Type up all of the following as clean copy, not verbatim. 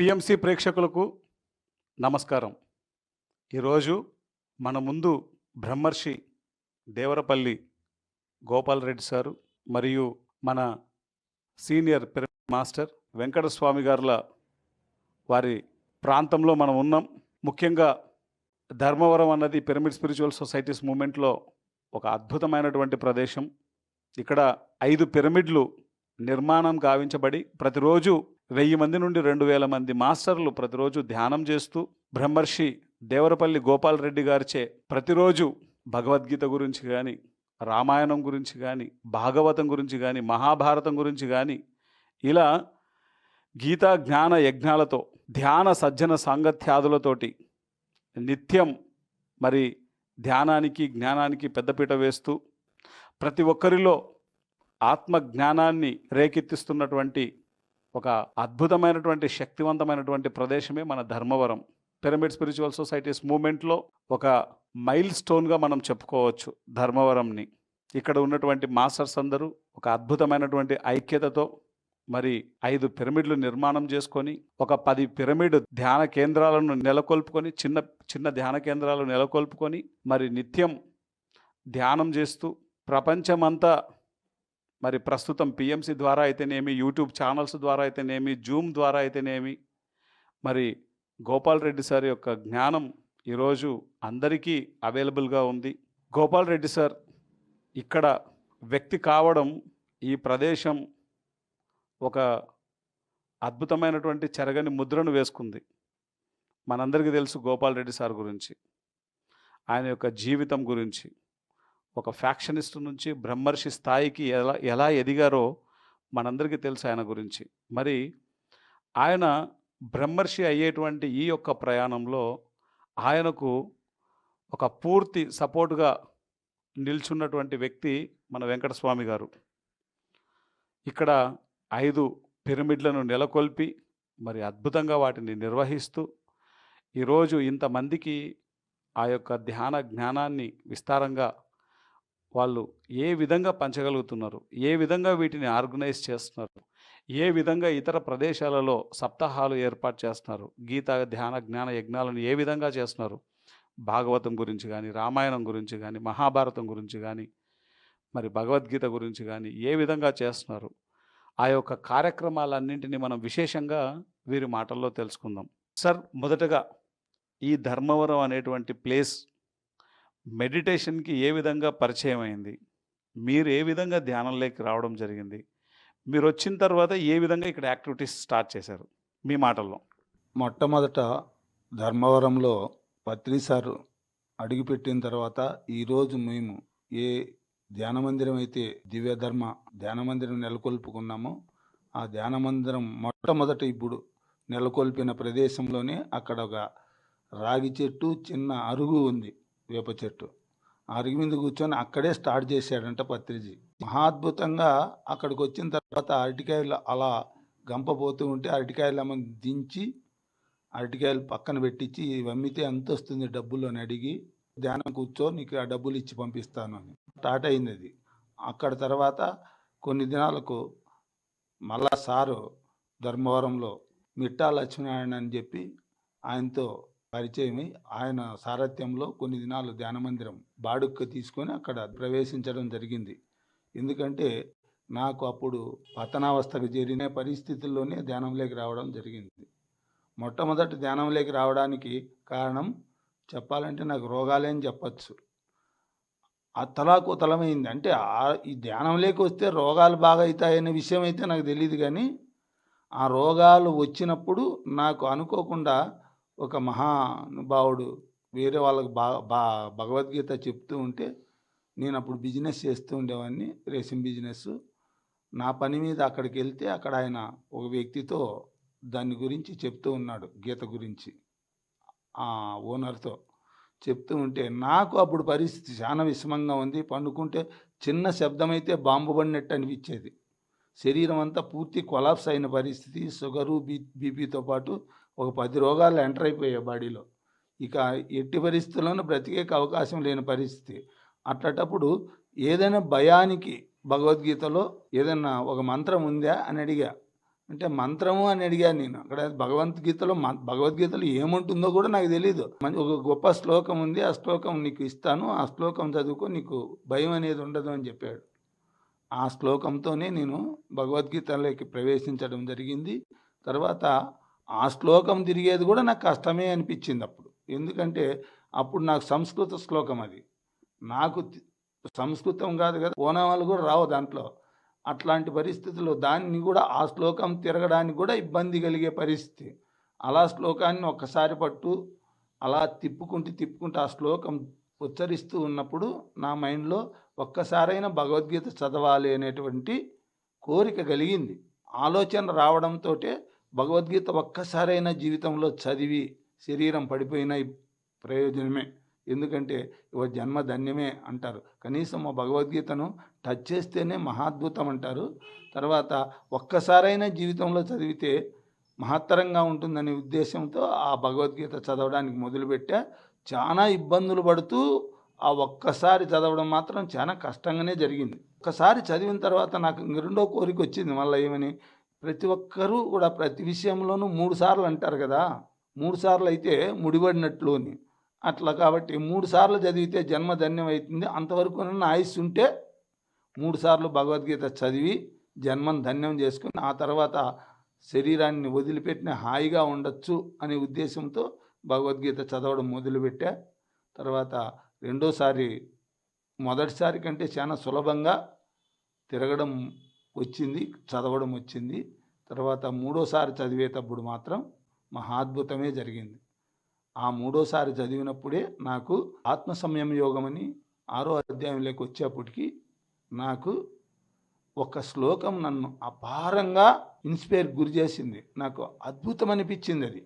PMC ప్రేక్షకులకు నమస్కారం. ఈరోజు మన ముందు బ్రహ్మర్షి దేవరపల్లి గోపాల్ రెడ్డి సారు మరియు మన సీనియర్ పిరమిడ్ మాస్టర్ వెంకటస్వామి గారుల వారి ప్రాంతంలో మనం ఉన్నాం. ముఖ్యంగా ధర్మవరం అన్నది పిరమిడ్ స్పిరిచువల్ సొసైటీస్ మూమెంట్లో ఒక అద్భుతమైనటువంటి ప్రదేశం. ఇక్కడ 5 పిరమిడ్లు నిర్మాణం గావించబడి ప్రతిరోజు 1000 మంది నుండి 2000 మంది మాస్టర్లు ప్రతిరోజు ధ్యానం చేస్తూ బ్రహ్మర్షి దేవరపల్లి గోపాల్ రెడ్డి గారిచే ప్రతిరోజు భగవద్గీత గురించి కానీ, రామాయణం గురించి కానీ, భాగవతం గురించి కానీ, మహాభారతం గురించి కానీ ఇలా గీతా జ్ఞాన యజ్ఞాలతో ధ్యాన సజ్జన సాంగత్యాదులతోటి నిత్యం మరి ధ్యానానికి జ్ఞానానికి పెద్దపీట వేస్తూ ప్రతి ఒక్కరిలో ఆత్మ జ్ఞానాన్ని రేకెత్తిస్తున్నటువంటి ఒక అద్భుతమైనటువంటి శక్తివంతమైనటువంటి ప్రదేశమే మన ధర్మవరం. పిరమిడ్ స్పిరిచువల్ సొసైటీస్ మూమెంట్లో ఒక మైల్ స్టోన్గా మనం చెప్పుకోవచ్చు ధర్మవరంని. ఇక్కడ ఉన్నటువంటి మాస్టర్స్ అందరూ ఒక అద్భుతమైనటువంటి ఐక్యతతో మరి 5 పిరమిడ్లు నిర్మాణం చేసుకొని ఒక 10 పిరమిడ్ ధ్యాన కేంద్రాలను నెలకొల్పుకొని చిన్న చిన్న ధ్యాన కేంద్రాలు నెలకొల్పుకొని మరి నిత్యం ధ్యానం చేస్తూ ప్రపంచమంతా మరి ప్రస్తుతం పిఎంసి ద్వారా అయితేనేమి, యూట్యూబ్ ఛానల్స్ ద్వారా అయితేనేమి, జూమ్ ద్వారా అయితేనేమి మరి గోపాల్ రెడ్డి సార్ యొక్క జ్ఞానం ఈరోజు అందరికీ అవైలబుల్గా ఉంది. గోపాల్ రెడ్డి సార్ ఇక్కడ వ్యక్తి కావడం ఈ ప్రదేశం ఒక అద్భుతమైనటువంటి చెరగని ముద్రను వేసుకుంది. మనందరికీ తెలుసు గోపాల్ రెడ్డి సార్ గురించి, ఆయన యొక్క జీవితం గురించి. ఒక ఫ్యాక్షనిస్ట్ నుంచి బ్రహ్మర్షి స్థాయికి ఎలా ఎదిగారో మనందరికీ తెలుసు ఆయన గురించి. మరి ఆయన బ్రహ్మర్షి అయ్యేటువంటి ఈ యొక్క ప్రయాణంలో ఆయనకు ఒక పూర్తి సపోర్టుగా నిల్చున్నటువంటి వ్యక్తి మన వెంకటస్వామి గారు. ఇక్కడ 5 పిరమిడ్లను నెలకొల్పి మరి అద్భుతంగా వాటిని నిర్వహిస్తూ ఈరోజు ఇంతమందికి ఆ యొక్క ధ్యాన జ్ఞానాన్ని విస్తారంగా వాళ్ళు ఏ విధంగా పంచగలుగుతున్నారు, ఏ విధంగా వీటిని ఆర్గనైజ్ చేస్తున్నారు, ఏ విధంగా ఇతర ప్రదేశాలలో సప్తాహాలు ఏర్పాటు చేస్తున్నారు, గీత ధ్యాన జ్ఞాన యజ్ఞాలను ఏ విధంగా చేస్తున్నారు, భాగవతం గురించి కానీ, రామాయణం గురించి కానీ, మహాభారతం గురించి కానీ, మరి భగవద్గీత గురించి కానీ ఏ విధంగా చేస్తున్నారు, ఆ యొక్క కార్యక్రమాలన్నింటినీ మనం విశేషంగా వీరి మాటల్లో తెలుసుకుందాం. సార్, మొదటగా ఈ ధర్మవరం అనేటువంటి ప్లేస్ మెడిటేషన్కి ఏ విధంగా పరిచయం అయింది, మీరు ఏ విధంగా ధ్యానంలోకి రావడం జరిగింది, మీరు వచ్చిన తర్వాత ఏ విధంగా ఇక్కడ యాక్టివిటీస్ స్టార్ట్ చేశారు, మీ మాటల్లో. మొట్టమొదట ధర్మవరంలో పత్రి సార్ అడుగుపెట్టిన తర్వాత ఈరోజు మేము ఏ ధ్యాన మందిరం అయితే దివ్యధర్మ ధ్యాన మందిరం నెలకొల్పుకున్నామో ఆ ధ్యాన మందిరం మొట్టమొదట ఇప్పుడు నెలకొల్పిన ప్రదేశంలోనే అక్కడ ఒక రాగి చెట్టు, చిన్న అరుగు ఉంది, వేప చెట్టు. ఆ అరుగు మీద కూర్చొని అక్కడే స్టార్ట్ చేశాడంట పత్రిజీ. మహాద్భుతంగా అక్కడికి వచ్చిన తర్వాత అరటికాయలు అలా గంపపోతూ ఉంటే అరటికాయలు ఏమో దించి అరటికాయలు పక్కన పెట్టించి ఇవి అమ్మితే ఎంత వస్తుంది డబ్బులు అని అడిగి ధ్యానం కూర్చో నీకు ఆ డబ్బులు ఇచ్చి పంపిస్తాను అని స్టార్ట్ అయింది అది. అక్కడ తర్వాత కొన్ని దినాలకు మళ్ళా సారు ధర్మవరంలో మిట్టా లక్ష్మీనారాయణ అని చెప్పి ఆయనతో పరిచయమై ఆయన సారథ్యంలో కొన్ని దినాలు ధ్యాన మందిరం బాడుక్క తీసుకొని అక్కడ ప్రవేశించడం జరిగింది. ఎందుకంటే నాకు అప్పుడు పతనావస్థకు చేరిన పరిస్థితుల్లోనే ధ్యానంలోకి రావడం జరిగింది. మొట్టమొదటి ధ్యానంలోకి రావడానికి కారణం చెప్పాలంటే నాకు రోగాలే అని చెప్పచ్చు. అతలాకుతలమైంది. అంటే ఈ ధ్యానంలోకి వస్తే రోగాలు బాగా అవుతాయనే విషయం అయితే నాకు తెలియదు, కానీ ఆ రోగాలు వచ్చినప్పుడు నాకు అనుకోకుండా ఒక మహానుభావుడు వేరే వాళ్ళకి భగవద్గీత చెప్తూ ఉంటే నేను అప్పుడు బిజినెస్ చేస్తూ ఉండేవాడిని, రేషన్ బిజినెస్. నా పని మీద అక్కడికి వెళ్తే అక్కడ ఆయన ఒక వ్యక్తితో దాని గురించి చెప్తూ ఉన్నాడు, గీత గురించి ఆ ఓనర్తో చెప్తూ ఉంటే నాకు అప్పుడు పరిస్థితి చాలా విషమంగా ఉంది. పండుకుంటే చిన్న శబ్దమైతే బాంబు పడినట్టు అనిపించేది. శరీరం అంతా పూర్తి కొలాప్స్ అయిన పరిస్థితి. షుగరు, బీపీతో పాటు ఒక 10 రోగాలు ఎంటర్ అయిపోయాయి బాడీలో. ఇక ఎట్టి పరిస్థితుల్లోనూ బ్రతికేకి అవకాశం లేని పరిస్థితి. అట్లాంటప్పుడు ఏదైనా భయానికి భగవద్గీతలో ఏదైనా ఒక మంత్రం ఉందా అని అడిగా. అంటే మంత్రము అని అడిగాను నేను. అక్కడ భగవద్గీతలో ఏముంటుందో కూడా నాకు తెలీదు. ఒక గొప్ప శ్లోకం ఉంది, ఆ శ్లోకం నీకు ఇస్తాను, ఆ శ్లోకం చదువుకో, నీకు భయం అనేది ఉండదు అని చెప్పాడు. ఆ శ్లోకంతోనే నేను భగవద్గీతలోకి ప్రవేశించడం జరిగింది. తర్వాత ఆ శ్లోకం తిరిగేది కూడా నాకు కష్టమే అనిపించింది అప్పుడు. ఎందుకంటే అప్పుడు నాకు సంస్కృత శ్లోకం అది. నాకు సంస్కృతం కాదు కదా, ఓనామాలు కూడా రావు దాంట్లో. అట్లాంటి పరిస్థితుల్లో దాన్ని కూడా ఆ శ్లోకం తిరగడానికి కూడా ఇబ్బంది కలిగే పరిస్థితి. అలా శ్లోకాన్ని ఒక్కసారి పట్టు అలా తిప్పుకుంటూ ఆ శ్లోకం ఉచ్చరిస్తూ ఉన్నప్పుడు నా మైండ్లో ఒక్కసారైనా భగవద్గీత చదవాలి అనేటువంటి కోరిక కలిగింది. ఆలోచన రావడంతో భగవద్గీత ఒక్కసారైనా జీవితంలో చదివి శరీరం పడిపోయిన ప్రయోజనమే. ఎందుకంటే జన్మ ధన్యమే అంటారు. కనీసం ఆ భగవద్గీతను టచ్ చేస్తేనే మహాద్భుతం అంటారు. తర్వాత ఒక్కసారైనా జీవితంలో చదివితే మహత్తరంగా ఉంటుందనే ఉద్దేశంతో ఆ భగవద్గీత చదవడానికి మొదలుపెట్టా. చాలా ఇబ్బందులు పడుతూ ఆ ఒక్కసారి చదవడం మాత్రం చాలా కష్టంగానే జరిగింది. ఒక్కసారి చదివిన తర్వాత నాకు రెండో కోరిక వచ్చింది. మళ్ళీ ఏమని, ప్రతి ఒక్కరూ కూడా ప్రతి విషయంలోనూ 3 సార్లు అంటారు కదా, 3 సార్లు అయితే ముడిపడినట్లు అని. అట్లా కాబట్టి 3 సార్లు చదివితే జన్మధన్యం అవుతుంది. అంతవరకు నన్ను ఆయుస్సు ఉంటే 3 సార్లు భగవద్గీత చదివి జన్మను ధన్యం చేసుకుని ఆ తర్వాత శరీరాన్ని వదిలిపెట్టిన హాయిగా ఉండొచ్చు అనే ఉద్దేశంతో భగవద్గీత చదవడం మొదలుపెట్టా. తర్వాత రెండోసారి మొదటిసారి కంటే చాలా సులభంగా తిరగడం వచ్చింది, చదవడం వచ్చింది. తర్వాత మూడోసారి చదివేటప్పుడు మాత్రం మహాద్భుతమే జరిగింది. ఆ మూడోసారి చదివినప్పుడే నాకు ఆత్మ సంయమ యోగం అని 6వ అధ్యాయంలోకి వచ్చేప్పటికి నాకు ఒక శ్లోకం నన్ను అపారంగా గురి చేసింది. నాకు అద్భుతం అనిపించింది అది.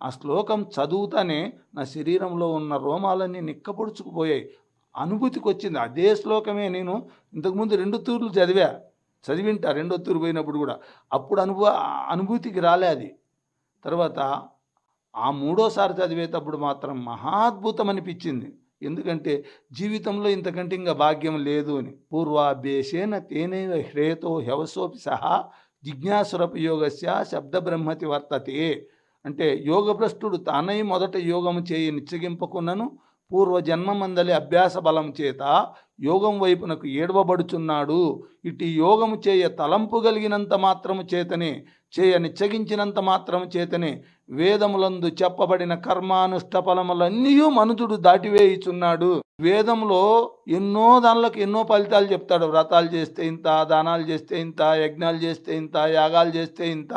ఆ శ్లోకం చదువుతానే నా శరీరంలో ఉన్న రోమాలన్నీ నిక్కపొడుచుకుపోయాయి. అనుభూతికి వచ్చింది. అదే శ్లోకమే నేను ఇంతకుముందు 2 తూర్లు చదివింటా. 2వ తూరు పోయినప్పుడు కూడా అప్పుడు అనుభూతికి రాలే అది. తర్వాత ఆ మూడోసారి చదివేటప్పుడు మాత్రం మహాద్భుతం అనిపించింది. ఎందుకంటే జీవితంలో ఇంతకంటే ఇంకా భాగ్యం లేదు అని. పూర్వాభ్యేషేన తేనైవ హ్రేతో హ్యవసోపి సహా జిజ్ఞాసురపయోగస్య శబ్దబ్రహ్మతి వర్తతే. అంటే యోగభ్రష్టుడు తానై మొదట యోగము చేయి నిశ్చగింపకున్నను పూర్వజన్మమందలి అభ్యాస బలం చేత యోగం వైపునకు ఏడవబడుచున్నాడు. ఇటు యోగము చేయ తలంపు కలిగినంత మాత్రము చేతనే, చేయ నిశ్చగించినంత మాత్రము చేతనే వేదములందు చెప్పబడిన కర్మానుష్ఠ ఫలములన్నీ మనుజుడు దాటివేయుచున్నాడు. వేదంలో దానిలోకి ఎన్నో ఫలితాలు చెప్తాడు. వ్రతాలు చేస్తే ఇంత, దానాలు చేస్తే ఇంత, యజ్ఞాలు చేస్తే ఇంత, యాగాలు చేస్తే ఇంత,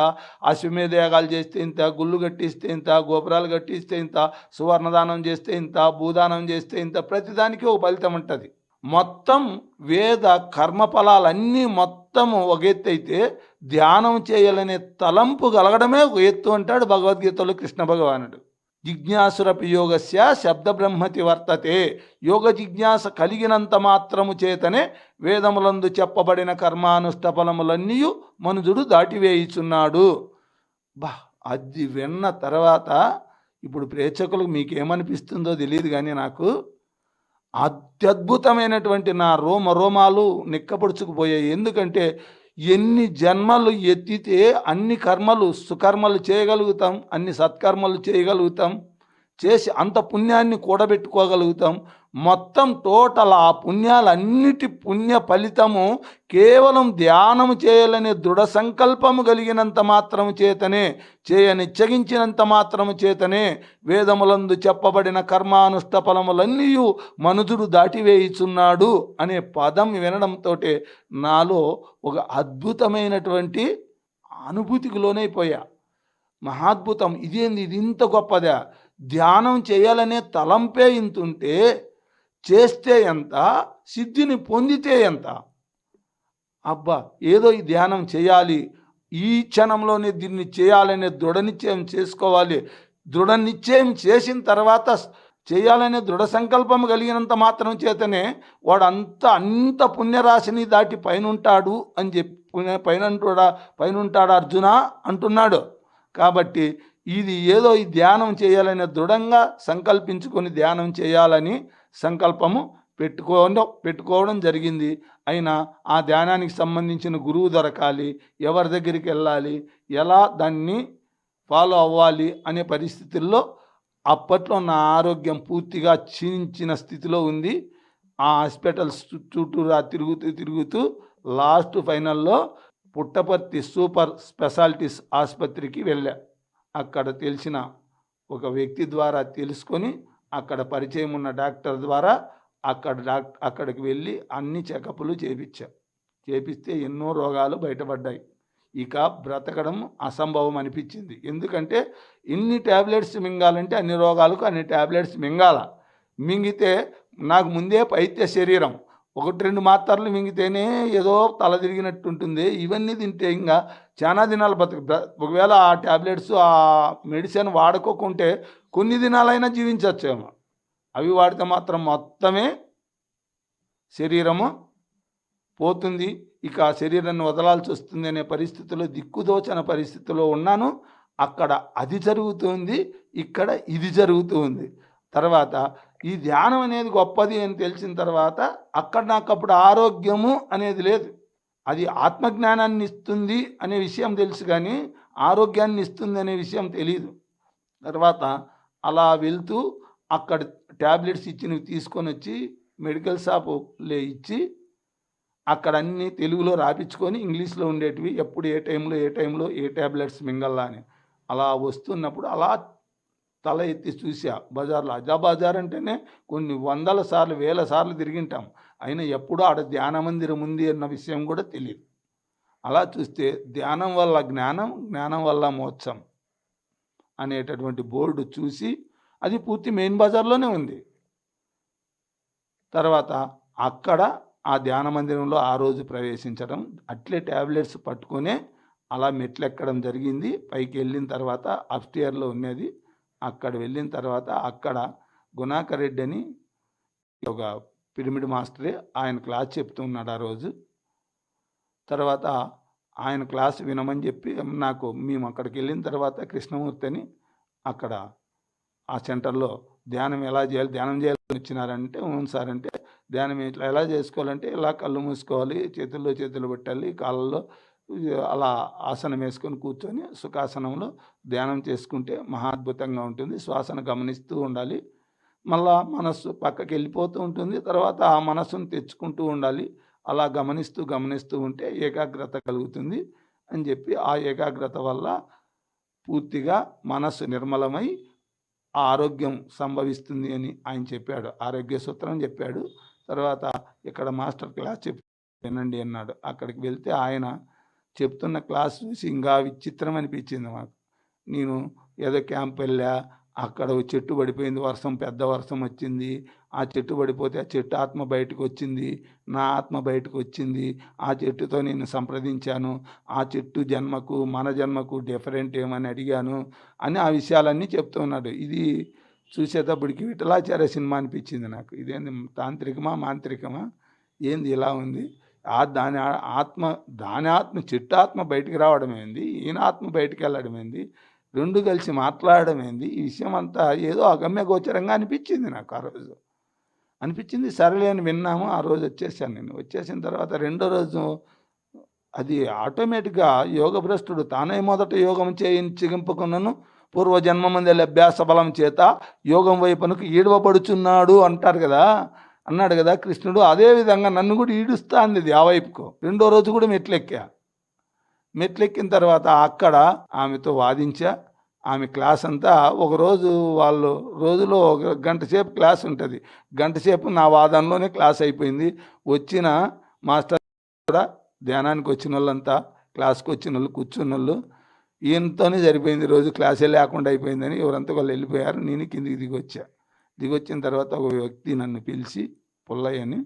అశ్వమేధ యాగాలు చేస్తే ఇంత, గుళ్ళు కట్టిస్తే ఇంత, గోపురాలు కట్టిస్తే ఇంత, సువర్ణదానం చేస్తే ఇంత, భూదానం చేస్తే ఇంత, ప్రతిదానికి ఒక ఫలితం ఉంటుంది. మొత్తం వేద కర్మఫలాలన్నీ మొత్తము ఒక ఎత్తు అయితే ధ్యానం చేయాలనే తలంపు కలగడమే ఒక ఎత్తు అంటాడు భగవద్గీతలో కృష్ణ భగవానుడు. జిజ్ఞాసురపి యోగస్య శబ్దబ్రహ్మతి వర్తతే. యోగ జిజ్ఞాస కలిగినంత మాత్రము చేతనే వేదములందు చెప్పబడిన కర్మానుష్ఠ ఫలములన్నీ మనుజుడు దాటివేయుచున్నాడు. అది విన్న తర్వాత ఇప్పుడు ప్రేక్షకులకు మీకేమనిపిస్తుందో తెలియదు, కానీ నాకు అత్యద్భుతమైనటువంటి నా రోమాలు నిక్కపొడుచుకుపోయాయి. ఎందుకంటే ఎన్ని జన్మలు ఎత్తితే అన్ని కర్మలు, సుకర్మలు చేయగలుగుతాం, అన్ని సత్కర్మలు చేయగలుగుతాం, చేసి అంత పుణ్యాన్ని కూడబెట్టుకోగలుగుతాం. మొత్తం టోటల్ ఆ పుణ్యాలన్నిటి పుణ్య ఫలితము కేవలం ధ్యానము చేయాలనే దృఢ సంకల్పము కలిగినంత మాత్రము చేతనే, నిశ్చయించినంత మాత్రము చేతనే వేదములందు చెప్పబడిన కర్మానుష్ఠ ఫలములన్నీ మనుజుడు దాటివేయుచున్నాడు అనే పదం వినడంతో నాలో ఒక అద్భుతమైనటువంటి అనుభూతికి లోనైపోయా. మహాద్భుతం, ఇదేంది, ఇది ఇంత గొప్పదా? ధ్యానం చేయాలనే తలంపే ఇంతుంటే చేస్తే ఎంత, సిద్ధిని పొందితే ఎంత. అబ్బా, ఏదో ఈ ధ్యానం చేయాలి, ఈ క్షణంలోనే దీన్ని చేయాలనే దృఢ నిశ్చయం చేసుకోవాలి. దృఢ నిశ్చయం చేసిన తర్వాత చేయాలనే దృఢ సంకల్పం కలిగినంత మాత్రం చేతనే వాడు అంత పుణ్యరాశిని దాటి పైనుంటాడు అని చెప్పి పైనుంటాడు అర్జున అంటున్నాడు. కాబట్టి ఇది ఏదో ఈ ధ్యానం చేయాలని దృఢంగా సంకల్పించుకొని ధ్యానం చేయాలని సంకల్పము పెట్టుకోవడం జరిగింది. అయినా ఆ ధ్యానానికి సంబంధించిన గురువు దొరకాలి, ఎవరి దగ్గరికి వెళ్ళాలి, ఎలా దాన్ని ఫాలో అవ్వాలి అనే పరిస్థితుల్లో అప్పట్లో నా ఆరోగ్యం పూర్తిగా క్షీణించిన స్థితిలో ఉంది. ఆ హాస్పిటల్స్ చుట్టూరా తిరుగుతూ లాస్ట్ ఫైనల్లో పుట్టపర్తి సూపర్ స్పెషాలిటీస్ ఆసుపత్రికి వెళ్ళా. అక్కడ తెలిసిన ఒక వ్యక్తి ద్వారా తెలుసుకొని అక్కడ పరిచయం ఉన్న డాక్టర్ ద్వారా అక్కడికి వెళ్ళి అన్ని చెకప్లు చేపిస్తే ఎన్నో రోగాలు బయటపడ్డాయి. ఇక బ్రతకడం అసంభవం అనిపించింది. ఎందుకంటే ఇన్ని ట్యాబ్లెట్స్ మింగాలంటే అన్ని రోగాలకు అన్ని ట్యాబ్లెట్స్ మింగితే నాకు ముందే పైత్య శరీరం, 1-2 మాత్రలు మింగితేనే ఏదో తల తిరిగినట్టు ఉంటుంది. ఇవన్నీ తింటే ఇంకా చాలా దినాలు ఒకవేళ ఆ ట్యాబ్లెట్స్ ఆ మెడిసిన్ వాడుకోకుంటే కొన్ని దినాలైనా జీవించవచ్చేమో. అవి వాడితే మాత్రం మొత్తమే శరీరము పోతుంది. ఇక ఆ శరీరాన్ని వదలాల్సి వస్తుంది అనే పరిస్థితిలో, దిక్కుదోచన పరిస్థితిలో ఉన్నాను. అక్కడ అది జరుగుతుంది, ఇక్కడ ఇది జరుగుతుంది. తర్వాత ఈ ధ్యానం అనేది గొప్పది అని తెలిసిన తర్వాత అక్కడ నాకు అప్పుడు ఆరోగ్యము అనేది లేదు. అది ఆత్మజ్ఞానాన్ని ఇస్తుంది అనే విషయం తెలుసు, కానీ ఆరోగ్యాన్ని ఇస్తుంది అనే విషయం తెలియదు. తర్వాత అలా వెళ్తూ అక్కడ ట్యాబ్లెట్స్ ఇచ్చినవి తీసుకొని వచ్చి మెడికల్ షాపులో ఇచ్చి అక్కడ అన్నీ తెలుగులో రాపించుకొని ఇంగ్లీష్లో ఉండేటివి ఎప్పుడు ఏ టైంలో ఏ ట్యాబ్లెట్స్ మింగల్లా అని. అలా వస్తున్నప్పుడు అలా తల ఎత్తి చూసా బజార్లో. అజా బజార్ అంటేనే కొన్ని 100 సార్లు 1000 సార్లు తిరిగింటాం, అయినా ఎప్పుడూ ఆడ ధ్యాన మందిరం ఉంది అన్న విషయం కూడా తెలియదు. అలా చూస్తే ధ్యానం వల్ల జ్ఞానం, జ్ఞానం వల్ల మోక్షం అనేటటువంటి బోర్డు చూసి, అది పూర్తి మెయిన్ బజార్లోనే ఉంది. తర్వాత అక్కడ ఆ ధ్యాన మందిరంలో ఆ రోజు ప్రవేశించడం, అట్లే ట్యాబ్లెట్స్ పట్టుకునే అలా మెట్లెక్కడం జరిగింది. పైకి వెళ్ళిన తర్వాత అప్స్టేర్లో ఉన్నది. అక్కడ వెళ్ళిన తర్వాత అక్కడ గుణాకర్ రెడ్డి అని ఒక పిరమిడ్ మాస్టరే, ఆయన క్లాస్ చెప్తున్నాడు ఆ రోజు. తర్వాత ఆయన క్లాస్ వినమని చెప్పి మేము అక్కడికి వెళ్ళిన తర్వాత కృష్ణమూర్తి అని అక్కడ ఆ సెంటర్లో ధ్యానం చేయాలని వచ్చినారంటే, అవును సార్ అంటే, ధ్యానం ఎలా చేసుకోవాలంటే ఇలా కళ్ళు మూసుకోవాలి, చేతులు పెట్టాలి, కాళ్ళలో అలా ఆసనం వేసుకొని కూర్చొని సుఖాసనంలో ధ్యానం చేసుకుంటే మహాద్భుతంగా ఉంటుంది. శ్వాసను గమనిస్తూ ఉండాలి, మళ్ళా మనస్సు పక్కకి వెళ్ళిపోతూ ఉంటుంది, తర్వాత ఆ మనస్సును తెచ్చుకుంటూ ఉండాలి. అలా గమనిస్తూ ఉంటే ఏకాగ్రత కలుగుతుంది అని చెప్పి, ఆ ఏకాగ్రత వల్ల పూర్తిగా మనస్సు నిర్మలమై ఆరోగ్యం సంభవిస్తుంది అని ఆయన చెప్పాడు. ఆరోగ్య సూత్రం చెప్పాడు. తర్వాత ఇక్కడ మాస్టర్ క్లాస్ వినండి అన్నాడు. అక్కడికి వెళ్తే ఆయన చెప్తున్న క్లాస్ చూసి ఇంకా విచిత్రం అనిపించింది మాకు. నేను ఏదో క్యాంప్ వెళ్ళా, అక్కడ చెట్టు పడిపోయింది, పెద్ద వర్షం వచ్చింది. ఆ చెట్టు పడిపోతే ఆ చెట్టు ఆత్మ బయటకు వచ్చింది, నా ఆత్మ బయటకు వచ్చింది. ఆ చెట్టుతో నేను సంప్రదించాను, ఆ చెట్టు జన్మకు మన జన్మకు డిఫరెంట్ ఏమని అడిగాను అని ఆ విషయాలన్నీ చెప్తున్నాడు. ఇది చూసేటప్పటికి విఠలాచార్య సినిమా అనిపించింది నాకు. ఇదేంది మాంత్రికమా ఏంది ఇలా ఉంది? దాని ఆత్మ చెట్టు ఆత్మ బయటికి రావడం ఏంది, ఈయన ఆత్మ బయటికి వెళ్ళడం ఏంది, రెండు కలిసి మాట్లాడడం ఏంది? ఈ విషయం అంతా ఏదో అగమ్య గోచరంగా అనిపించింది నాకు. ఆ రోజు అనిపించింది, సరేలే అని విన్నాము. ఆ రోజు వచ్చేసాను. నేను వచ్చేసిన తర్వాత రెండో రోజు అది ఆటోమేటిక్గా యోగభ్రష్టుడు తానే మొదట యోగం చిగింపుకున్నను పూర్వజన్మమందలి అభ్యాస బలం చేత యోగం వైపునకు ఈడవబడుచున్నాడు అన్నాడు కదా కృష్ణుడు. అదేవిధంగా నన్ను కూడా ఈడుస్తాంది ఇది ఆ వైపుకు. రెండో రోజు కూడా మెట్లెక్కిన తర్వాత అక్కడ ఆమెతో వాదించా. ఆమె క్లాస్ అంతా ఒకరోజు రోజులో 1 గంట సేపు క్లాస్ ఉంటుంది. 1 గంట సేపు నా వాదనలోనే క్లాస్ అయిపోయింది. వచ్చిన మాస్టర్ కూడా ధ్యానానికి వచ్చిన వాళ్ళంతా, క్లాస్కి వచ్చిన వాళ్ళు, కూర్చున్న వాళ్ళు, ఈయనతోనే సరిపోయింది. రోజు క్లాసే లేకుండా అయిపోయిందని ఎవరంతా వాళ్ళు వెళ్ళిపోయారు. నేను కిందికి దిగొచ్చిన తర్వాత ఒక వ్యక్తి నన్ను పిలిచి, పుల్లయ్య అని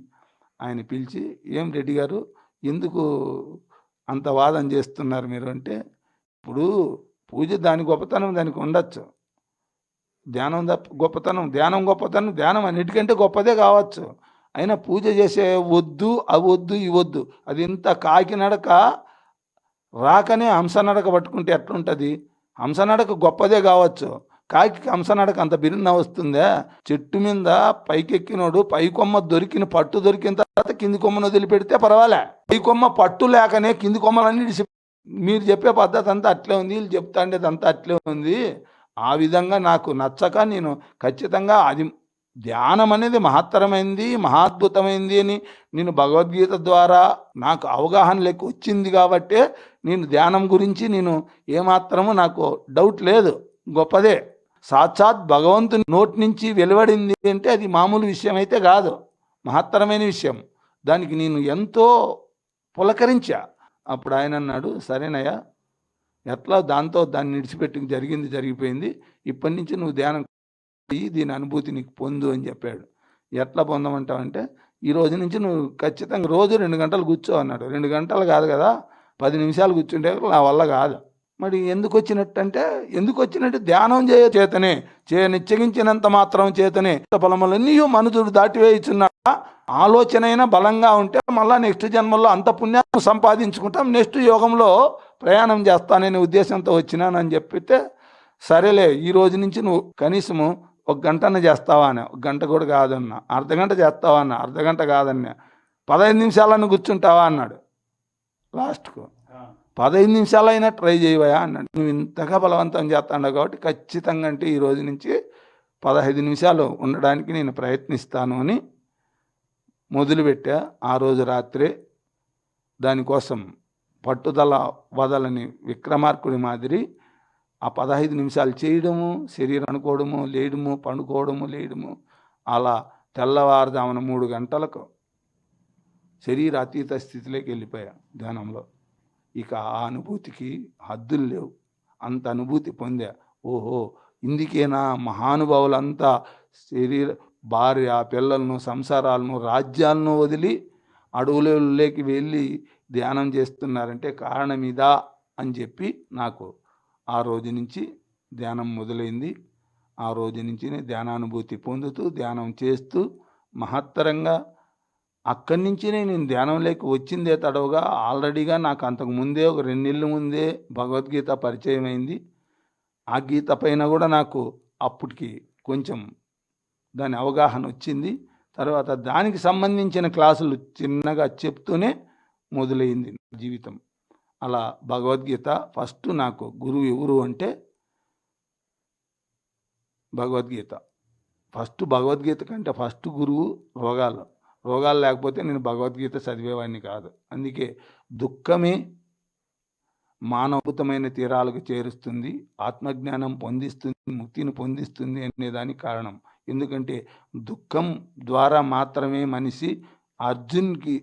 ఆయన పిలిచి, ఏం రెడ్డి గారు ఎందుకు అంత వాదన చేస్తున్నారు మీరు అంటే, ఇప్పుడు పూజ దాని గొప్పతనం దానికి ఉండొచ్చు, ధ్యానం గొప్పతనం ధ్యానం అన్నిటికంటే గొప్పదే కావచ్చు. అయినా పూజ చేసే వద్దు అవొద్దు ఇవొద్దు, అది ఇంత కాకినడక రాకనే హంసనడక పట్టుకుంటే ఎట్లుంటుంది? హంసనడక గొప్పదే కావచ్చు, కాకి కంసనాడకు అంత బిరున్న వస్తుందా? చెట్టు మీద పైకెక్కినోడు పై కొమ్మ పట్టు దొరికిన తర్వాత కింది కొమ్మను వదిలిపెడితే పర్వాలే. పై కొమ్మ పట్టు లేకనే కింది కొమ్మలన్నీ మీరు చెప్పే పద్ధతి అంతా అట్లే ఉంది, వీళ్ళు చెప్తా ఉండేది అంతా అట్లే ఉంది. ఆ విధంగా నాకు నచ్చక నేను ఖచ్చితంగా అది ధ్యానం అనేది మహత్తరమైంది, మహాద్భుతమైంది అని నేను భగవద్గీత ద్వారా నాకు అవగాహన లెక్క వచ్చింది కాబట్టే నేను ధ్యానం గురించి నేను ఏమాత్రము నాకు డౌట్ లేదు, గొప్పదే. సాక్షాత్ భగవంతుని నోటి నుంచి వెలువడింది అంటే అది మామూలు విషయం అయితే కాదు, మహత్తరమైన విషయం. దానికి నేను ఎంతో పులకరించా. అప్పుడు ఆయన అన్నాడు, సరేనయ్యా, ఎట్లా దాంతో దాన్ని విడిచిపెట్టి జరిగిపోయింది, ఇప్పటి నుంచి నువ్వు ధ్యానం దీని అనుభూతి నీకు పొందు అని చెప్పాడు. ఎట్లా పొందమంటావంటే, ఈ రోజు నుంచి నువ్వు ఖచ్చితంగా రోజు 2 గంటలు కూర్చో అన్నాడు. 2 గంటలు కాదు కదా, 10 నిమిషాలు కూర్చుంటే నా వల్ల కాదు. మరి ఎందుకు వచ్చినట్టు ధ్యానం చేతనే నిశ్చయించినంత మాత్రం చేతనే ఫలములన్నీ మనుషుడు దాటివేయుచున్నాడు. ఆలోచన అయినా బలంగా ఉంటే మళ్ళీ నెక్స్ట్ జన్మల్లో అంత పుణ్యాన్ని సంపాదించుకుంటాం, నెక్స్ట్ యోగంలో ప్రయాణం చేస్తాననే ఉద్దేశంతో వచ్చినానని చెప్పితే, సరేలే ఈ రోజు నుంచి నువ్వు కనీసము 1 గంటన చేస్తావా అని. 1 గంట కూడా కాదన్నా. అర్ధగంట చేస్తావా అన్న. అర్ధగంట కాదన్నా. 15 నిమిషాలను కూర్చుంటావా అన్నాడు. లాస్ట్కు 15 నిమిషాలైనా ట్రై చేయవా అన్నాడు. నువ్వు ఇంతగా బలవంతం చేస్తాడు కాబట్టి ఖచ్చితంగా అంటే ఈ రోజు నుంచి 15 నిమిషాలు ఉండడానికి నేను ప్రయత్నిస్తాను అని మొదలుపెట్టా. ఆ రోజు రాత్రే దానికోసం పట్టుదల వదలని విక్రమార్కుడి మాదిరి ఆ 15 నిమిషాలు చేయడము, శరీరం అనుకోవడము, లేయడము, పండుకోవడము, లేయడము, అలా తెల్లవారుజామున 3 గంటలకు శరీర అతీత స్థితిలోకి వెళ్ళిపోయా ధ్యానంలో. ఇక ఆ అనుభూతికి హద్దులు లేవు, అంత అనుభూతి పొందా. ఓహో, ఇందుకేనా మహానుభావులంతా భార్య పిల్లలను, సంసారాలను, రాజ్యాలను వదిలి అడవులలోకి వెళ్ళి ధ్యానం చేస్తున్నారంటే కారణం ఇదా అని చెప్పి నాకు ఆ రోజు నుంచి ధ్యానం మొదలైంది. ఆ రోజు నుంచి ధ్యానానుభూతి పొందుతూ ధ్యానం చేస్తూ మహత్తరంగా అక్కడి నుంచి నేను ధ్యానంలోకి వచ్చిందే తడవుగా ఆల్రెడీగా నాకు అంతకు ముందే ఒక 2 నెలల ముందే భగవద్గీత పరిచయం అయింది. ఆ గీత పైన కూడా నాకు అప్పటికి కొంచెం దాని అవగాహన వచ్చింది. తర్వాత దానికి సంబంధించిన క్లాసులు చిన్నగా చెప్తూనే మొదలైంది జీవితం. అలా భగవద్గీత ఫస్ట్ నాకు గురువు ఎవరు అంటే భగవద్గీత కంటే ఫస్ట్ గురువు రోగాలు లేకపోతే నేను భగవద్గీత చదివేవాడిని కాదు. అందుకే దుఃఖమే మానవభూతమైన తీరాలకు చేరుస్తుంది, ఆత్మజ్ఞానం పొందిస్తుంది, ముక్తిని పొందిస్తుంది అనేదానికి కారణం. ఎందుకంటే దుఃఖం ద్వారా మాత్రమే మనిషి అర్జున్కి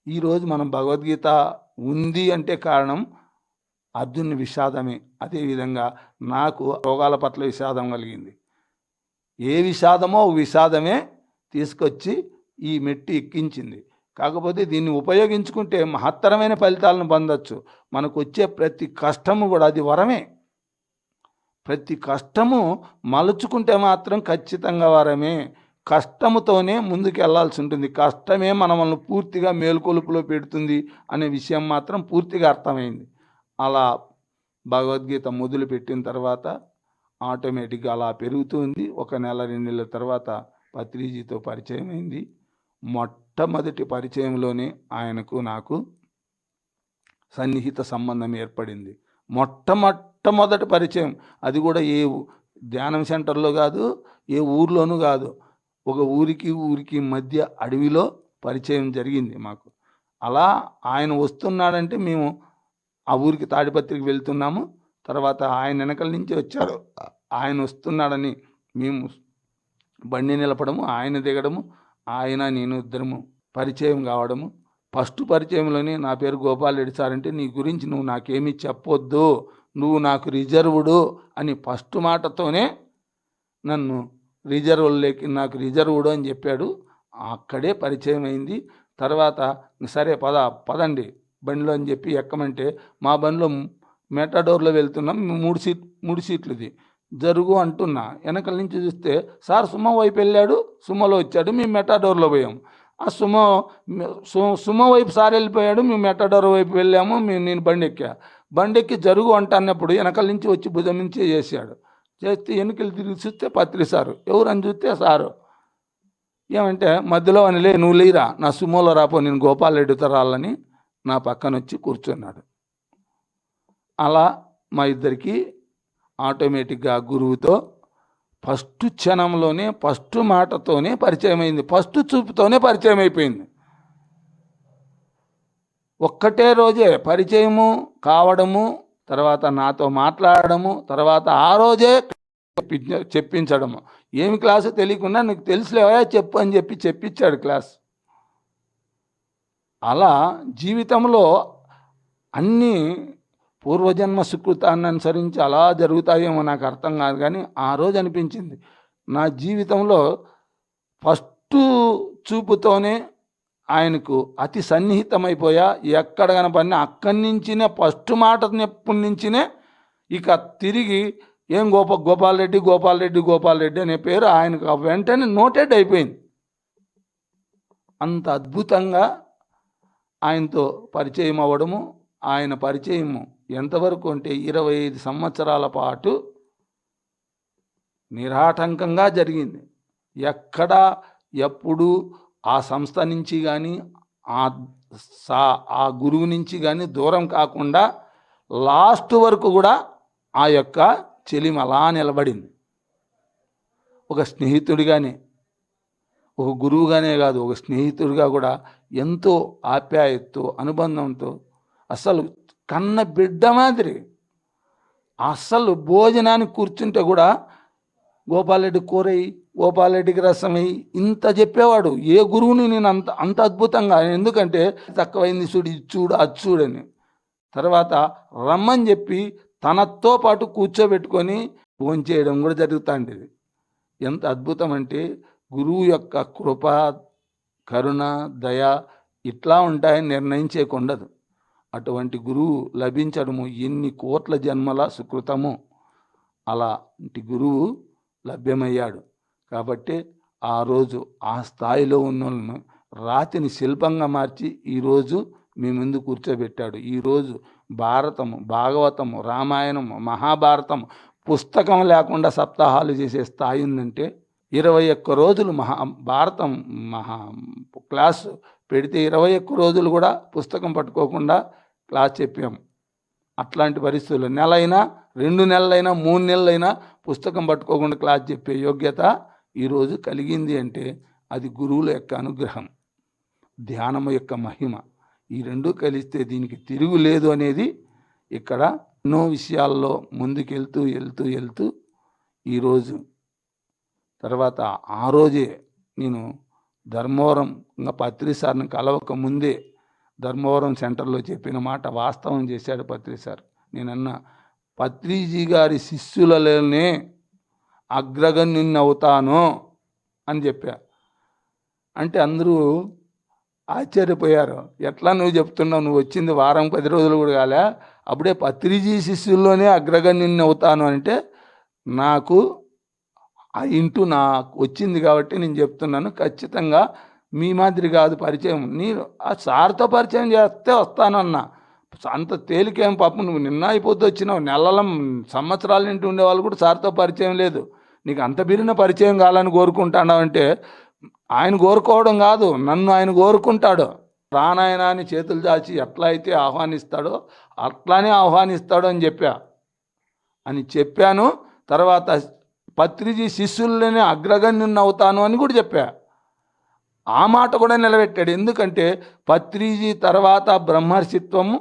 ఈరోజు మనం భగవద్గీత ఉంది అంటే కారణం అర్జున్ విషాదమే. అదేవిధంగా నాకు రోగాల పట్ల విషాదం కలిగింది. ఏ విషాదమో విషాదమే తీసుకొచ్చి ఈ మెట్టి ఎక్కించింది. కాకపోతే దీన్ని ఉపయోగించుకుంటే మహత్తరమైన ఫలితాలను పొందొచ్చు. మనకు వచ్చే ప్రతి కష్టము కూడా అది వరమే. ప్రతి కష్టము మలుచుకుంటే మాత్రం ఖచ్చితంగా వరమే. కష్టముతోనే ముందుకు వెళ్ళాల్సి ఉంటుంది. కష్టమే మనల్ని పూర్తిగా మేలుకొలుపులో పెడుతుంది అనే విషయం మాత్రం పూర్తిగా అర్థమైంది. అలా భగవద్గీత మొదలు పెట్టిన తర్వాత ఆటోమేటిక్గా అలా పెరుగుతుంది. 1 నెల 2 నెలల తర్వాత పత్రిజీతో పరిచయం అయింది. మొట్టమొదటి పరిచయంలోనే ఆయనకు నాకు సన్నిహిత సంబంధం ఏర్పడింది. మొట్టమొదటి పరిచయం, అది కూడా ఏ ధ్యానం సెంటర్లో కాదు, ఏ ఊర్లోనూ కాదు, ఒక ఊరికి మధ్య అడవిలో పరిచయం జరిగింది మాకు. అలా ఆయన వస్తున్నాడంటే మేము ఆ ఊరికి తాడిపత్రికి వెళ్తున్నాము. తర్వాత ఆయన వెనకల నుంచి వచ్చాడు. ఆయన వస్తున్నాడని మేము బండి నిలపడము, ఆయన దిగడము, ఆయన నేను ఇద్దరము పరిచయం కావడము. ఫస్ట్ పరిచయంలోనే నా పేరు గోపాల్ రెడ్డి సార్ అంటే, నీ గురించి నువ్వు నాకేమీ చెప్పొద్దు, నువ్వు నాకు రిజర్వుడు అని ఫస్ట్ మాటతోనే నన్ను నాకు రిజర్వుడు అని చెప్పాడు. అక్కడే పరిచయం అయింది. తర్వాత సరే పదండి బండిలో అని చెప్పి ఎక్కమంటే, మా బండిలో మెటాడోర్లో వెళ్తున్నాం, 3 సీట్లుది జరుగు అంటున్నా. వెనకల నుంచి చూస్తే సార్ సుమో వైపు వెళ్ళాడు, సుమోలో వచ్చాడు, మేము మెటాడోర్లో పోయాం. ఆ సుమో వైపు సార్ వెళ్ళిపోయాడు, మేము మెటాడోర్ వైపు వెళ్ళాము. నేను బండి ఎక్కి జరుగు అంటున్నప్పుడు వెనకల నుంచి వచ్చి భుజం నుంచి చేశాడు. చేస్తే ఎన్నికలు తిరిగి చూస్తే పత్రి సారు, ఎవరని చూస్తే సారు. ఏమంటే మధ్యలో అనిలే నువ్వు లేరా నా సుమోలో రాపో నేను గోపాల్ రెడ్డితో రాలని నా పక్కన వచ్చి కూర్చున్నాడు. అలా మా ఇద్దరికి ఆటోమేటిక్గా గురువుతో ఫస్ట్ క్షణంలోనే ఫస్ట్ మాటతోనే పరిచయం అయింది, ఫస్ట్ చూపుతోనే పరిచయం అయిపోయింది. ఒక్కటే రోజే పరిచయము కావడము, తర్వాత నాతో మాట్లాడము, తర్వాత ఆ రోజే చెప్పించడము. ఏమి క్లాసు తెలియకుండా నీకు తెలుసులేవా చెప్పు అని చెప్పించాడు క్లాస్. అలా జీవితంలో అన్నీ పూర్వజన్మ సుకృతాన్ని అనుసరించి అలా జరుగుతాయేమో నాకు అర్థం కాదు, కానీ ఆ రోజు అనిపించింది నా జీవితంలో ఫస్ట్ చూపుతోనే ఆయనకు అతి సన్నిహితమైపోయా. ఎక్కడ కనపడినా అక్కడి నుంచినే ఫస్ట్ మాట ఎప్పటి నుంచినే ఇక తిరిగి ఏం గోపాల్ రెడ్డి అనే పేరు ఆయనకు వెంటనే నోటెడ్ అయిపోయింది. అంత అద్భుతంగా ఆయనతో పరిచయం అవ్వడము, ఆయన పరిచయము ఎంతవరకు అంటే 25 సంవత్సరాల పాటు నిరాటంకంగా జరిగింది. ఎక్కడా ఎప్పుడు ఆ సంస్థ నుంచి కానీ ఆ గురువు నుంచి కానీ దూరం కాకుండా లాస్ట్ వరకు కూడా ఆ యొక్క చెలిమ అలా నిలబడింది. ఒక స్నేహితుడిగానే, ఒక గురువుగానే కాదు, ఒక స్నేహితుడిగా కూడా ఎంతో ఆప్యాయతతో అనుబంధంతో, అసలు కన్న బిడ్డ మాదిరి. అసలు భోజనానికి కూర్చుంటే కూడా గోపాలరెడ్డి కూరయ్యి, గోపాలరెడ్డికి రసమయ్యి ఇంత చెప్పేవాడు. ఏ గురువుని నేను అంత అద్భుతంగా, ఎందుకంటే తక్కువైంది చూడు, ఇది చూడు, అది చూడని. తర్వాత రమ్మని చెప్పి తనతో పాటు కూర్చోబెట్టుకొని భోంచేయడం కూడా జరుగుతుండేది. ఎంత అద్భుతం అంటే గురువు యొక్క కృప, కరుణ, దయ ఇట్లా ఉంటాయని నిర్ణయించేకుండదు. అటువంటి గురువు లభించడము ఎన్ని కోట్ల జన్మల సుకృతము. అలాంటి గురువు లభ్యమయ్యాడు. కాబట్టి ఆ రోజు ఆ స్థాయిలో ఉన్న రాతిని శిల్పంగా మార్చి ఈరోజు మీ ముందు కూర్చోబెట్టాడు. ఈరోజు భారతము, భాగవతము, రామాయణము, మహాభారతము పుస్తకం లేకుండా సప్తాహాలు చేసే స్థాయి ఉందంటే 21 రోజులు భారతం క్లాసు పెడితే 21 రోజులు కూడా పుస్తకం పట్టుకోకుండా క్లాస్ చెప్పాము. అట్లాంటి పరిస్థితులు నెలైనా, 2 నెలలైనా, 3 నెలలైనా పుస్తకం పట్టుకోకుండా క్లాస్ చెప్పే యోగ్యత ఈరోజు కలిగింది అంటే అది గురువుల యొక్క అనుగ్రహం, ధ్యానము యొక్క మహిమ. ఈ రెండు కలిస్తే దీనికి తిరుగులేదు అనేది ఇక్కడ ఎన్నో విషయాల్లో ముందుకెళ్తూ ఈరోజు తర్వాత ఆ రోజే నేను ధర్మవరం పత్రి సార్ని కలవక ముందే ధర్మవరం సెంటర్లో చెప్పిన మాట వాస్తవం చేశాడు పత్రి సార్. నేనన్నా పత్రిజీ గారి శిష్యులలోనే అగ్రగణ్యుని అవుతాను అని చెప్పా. అంటే అందరూ ఆశ్చర్యపోయారు. ఎట్లా నువ్వు చెప్తున్నావు, నువ్వు వచ్చింది వారం 10 రోజులు కూడా కాలే, అప్పుడే పత్రిజీ శిష్యుల్లోనే అగ్రగణ్యుని అవుతాను అంటే నాకు నాకు వచ్చింది కాబట్టి నేను చెప్తున్నాను. ఖచ్చితంగా మీ మాదిరి కాదు పరిచయం, నేను ఆ సార్తో పరిచయం చేస్తే వస్తానన్నా. అంత తేలికేం పాపం, నువ్వు నిన్న అయిపోతూ వచ్చినావు, నెలల సంవత్సరాల నుండి ఉండేవాళ్ళు కూడా సార్తో పరిచయం లేదు, నీకు అంత బిరిన పరిచయం కావాలని కోరుకుంటాడావంటే ఆయన కోరుకోవడం కాదు, నన్ను ఆయన కోరుకుంటాడు. రానాయన అని చేతులు దాచి ఎట్లా అయితే ఆహ్వానిస్తాడో అట్లానే ఆహ్వానిస్తాడు అని చెప్పాను. తర్వాత పత్రిజీ శిష్యుల్లోనే అగ్రగణ్యుని అవుతాను అని కూడా చెప్పా. ఆ మాట కూడా నిలబెట్టాడు. ఎందుకంటే పత్రిజీ తర్వాత బ్రహ్మర్షిత్వము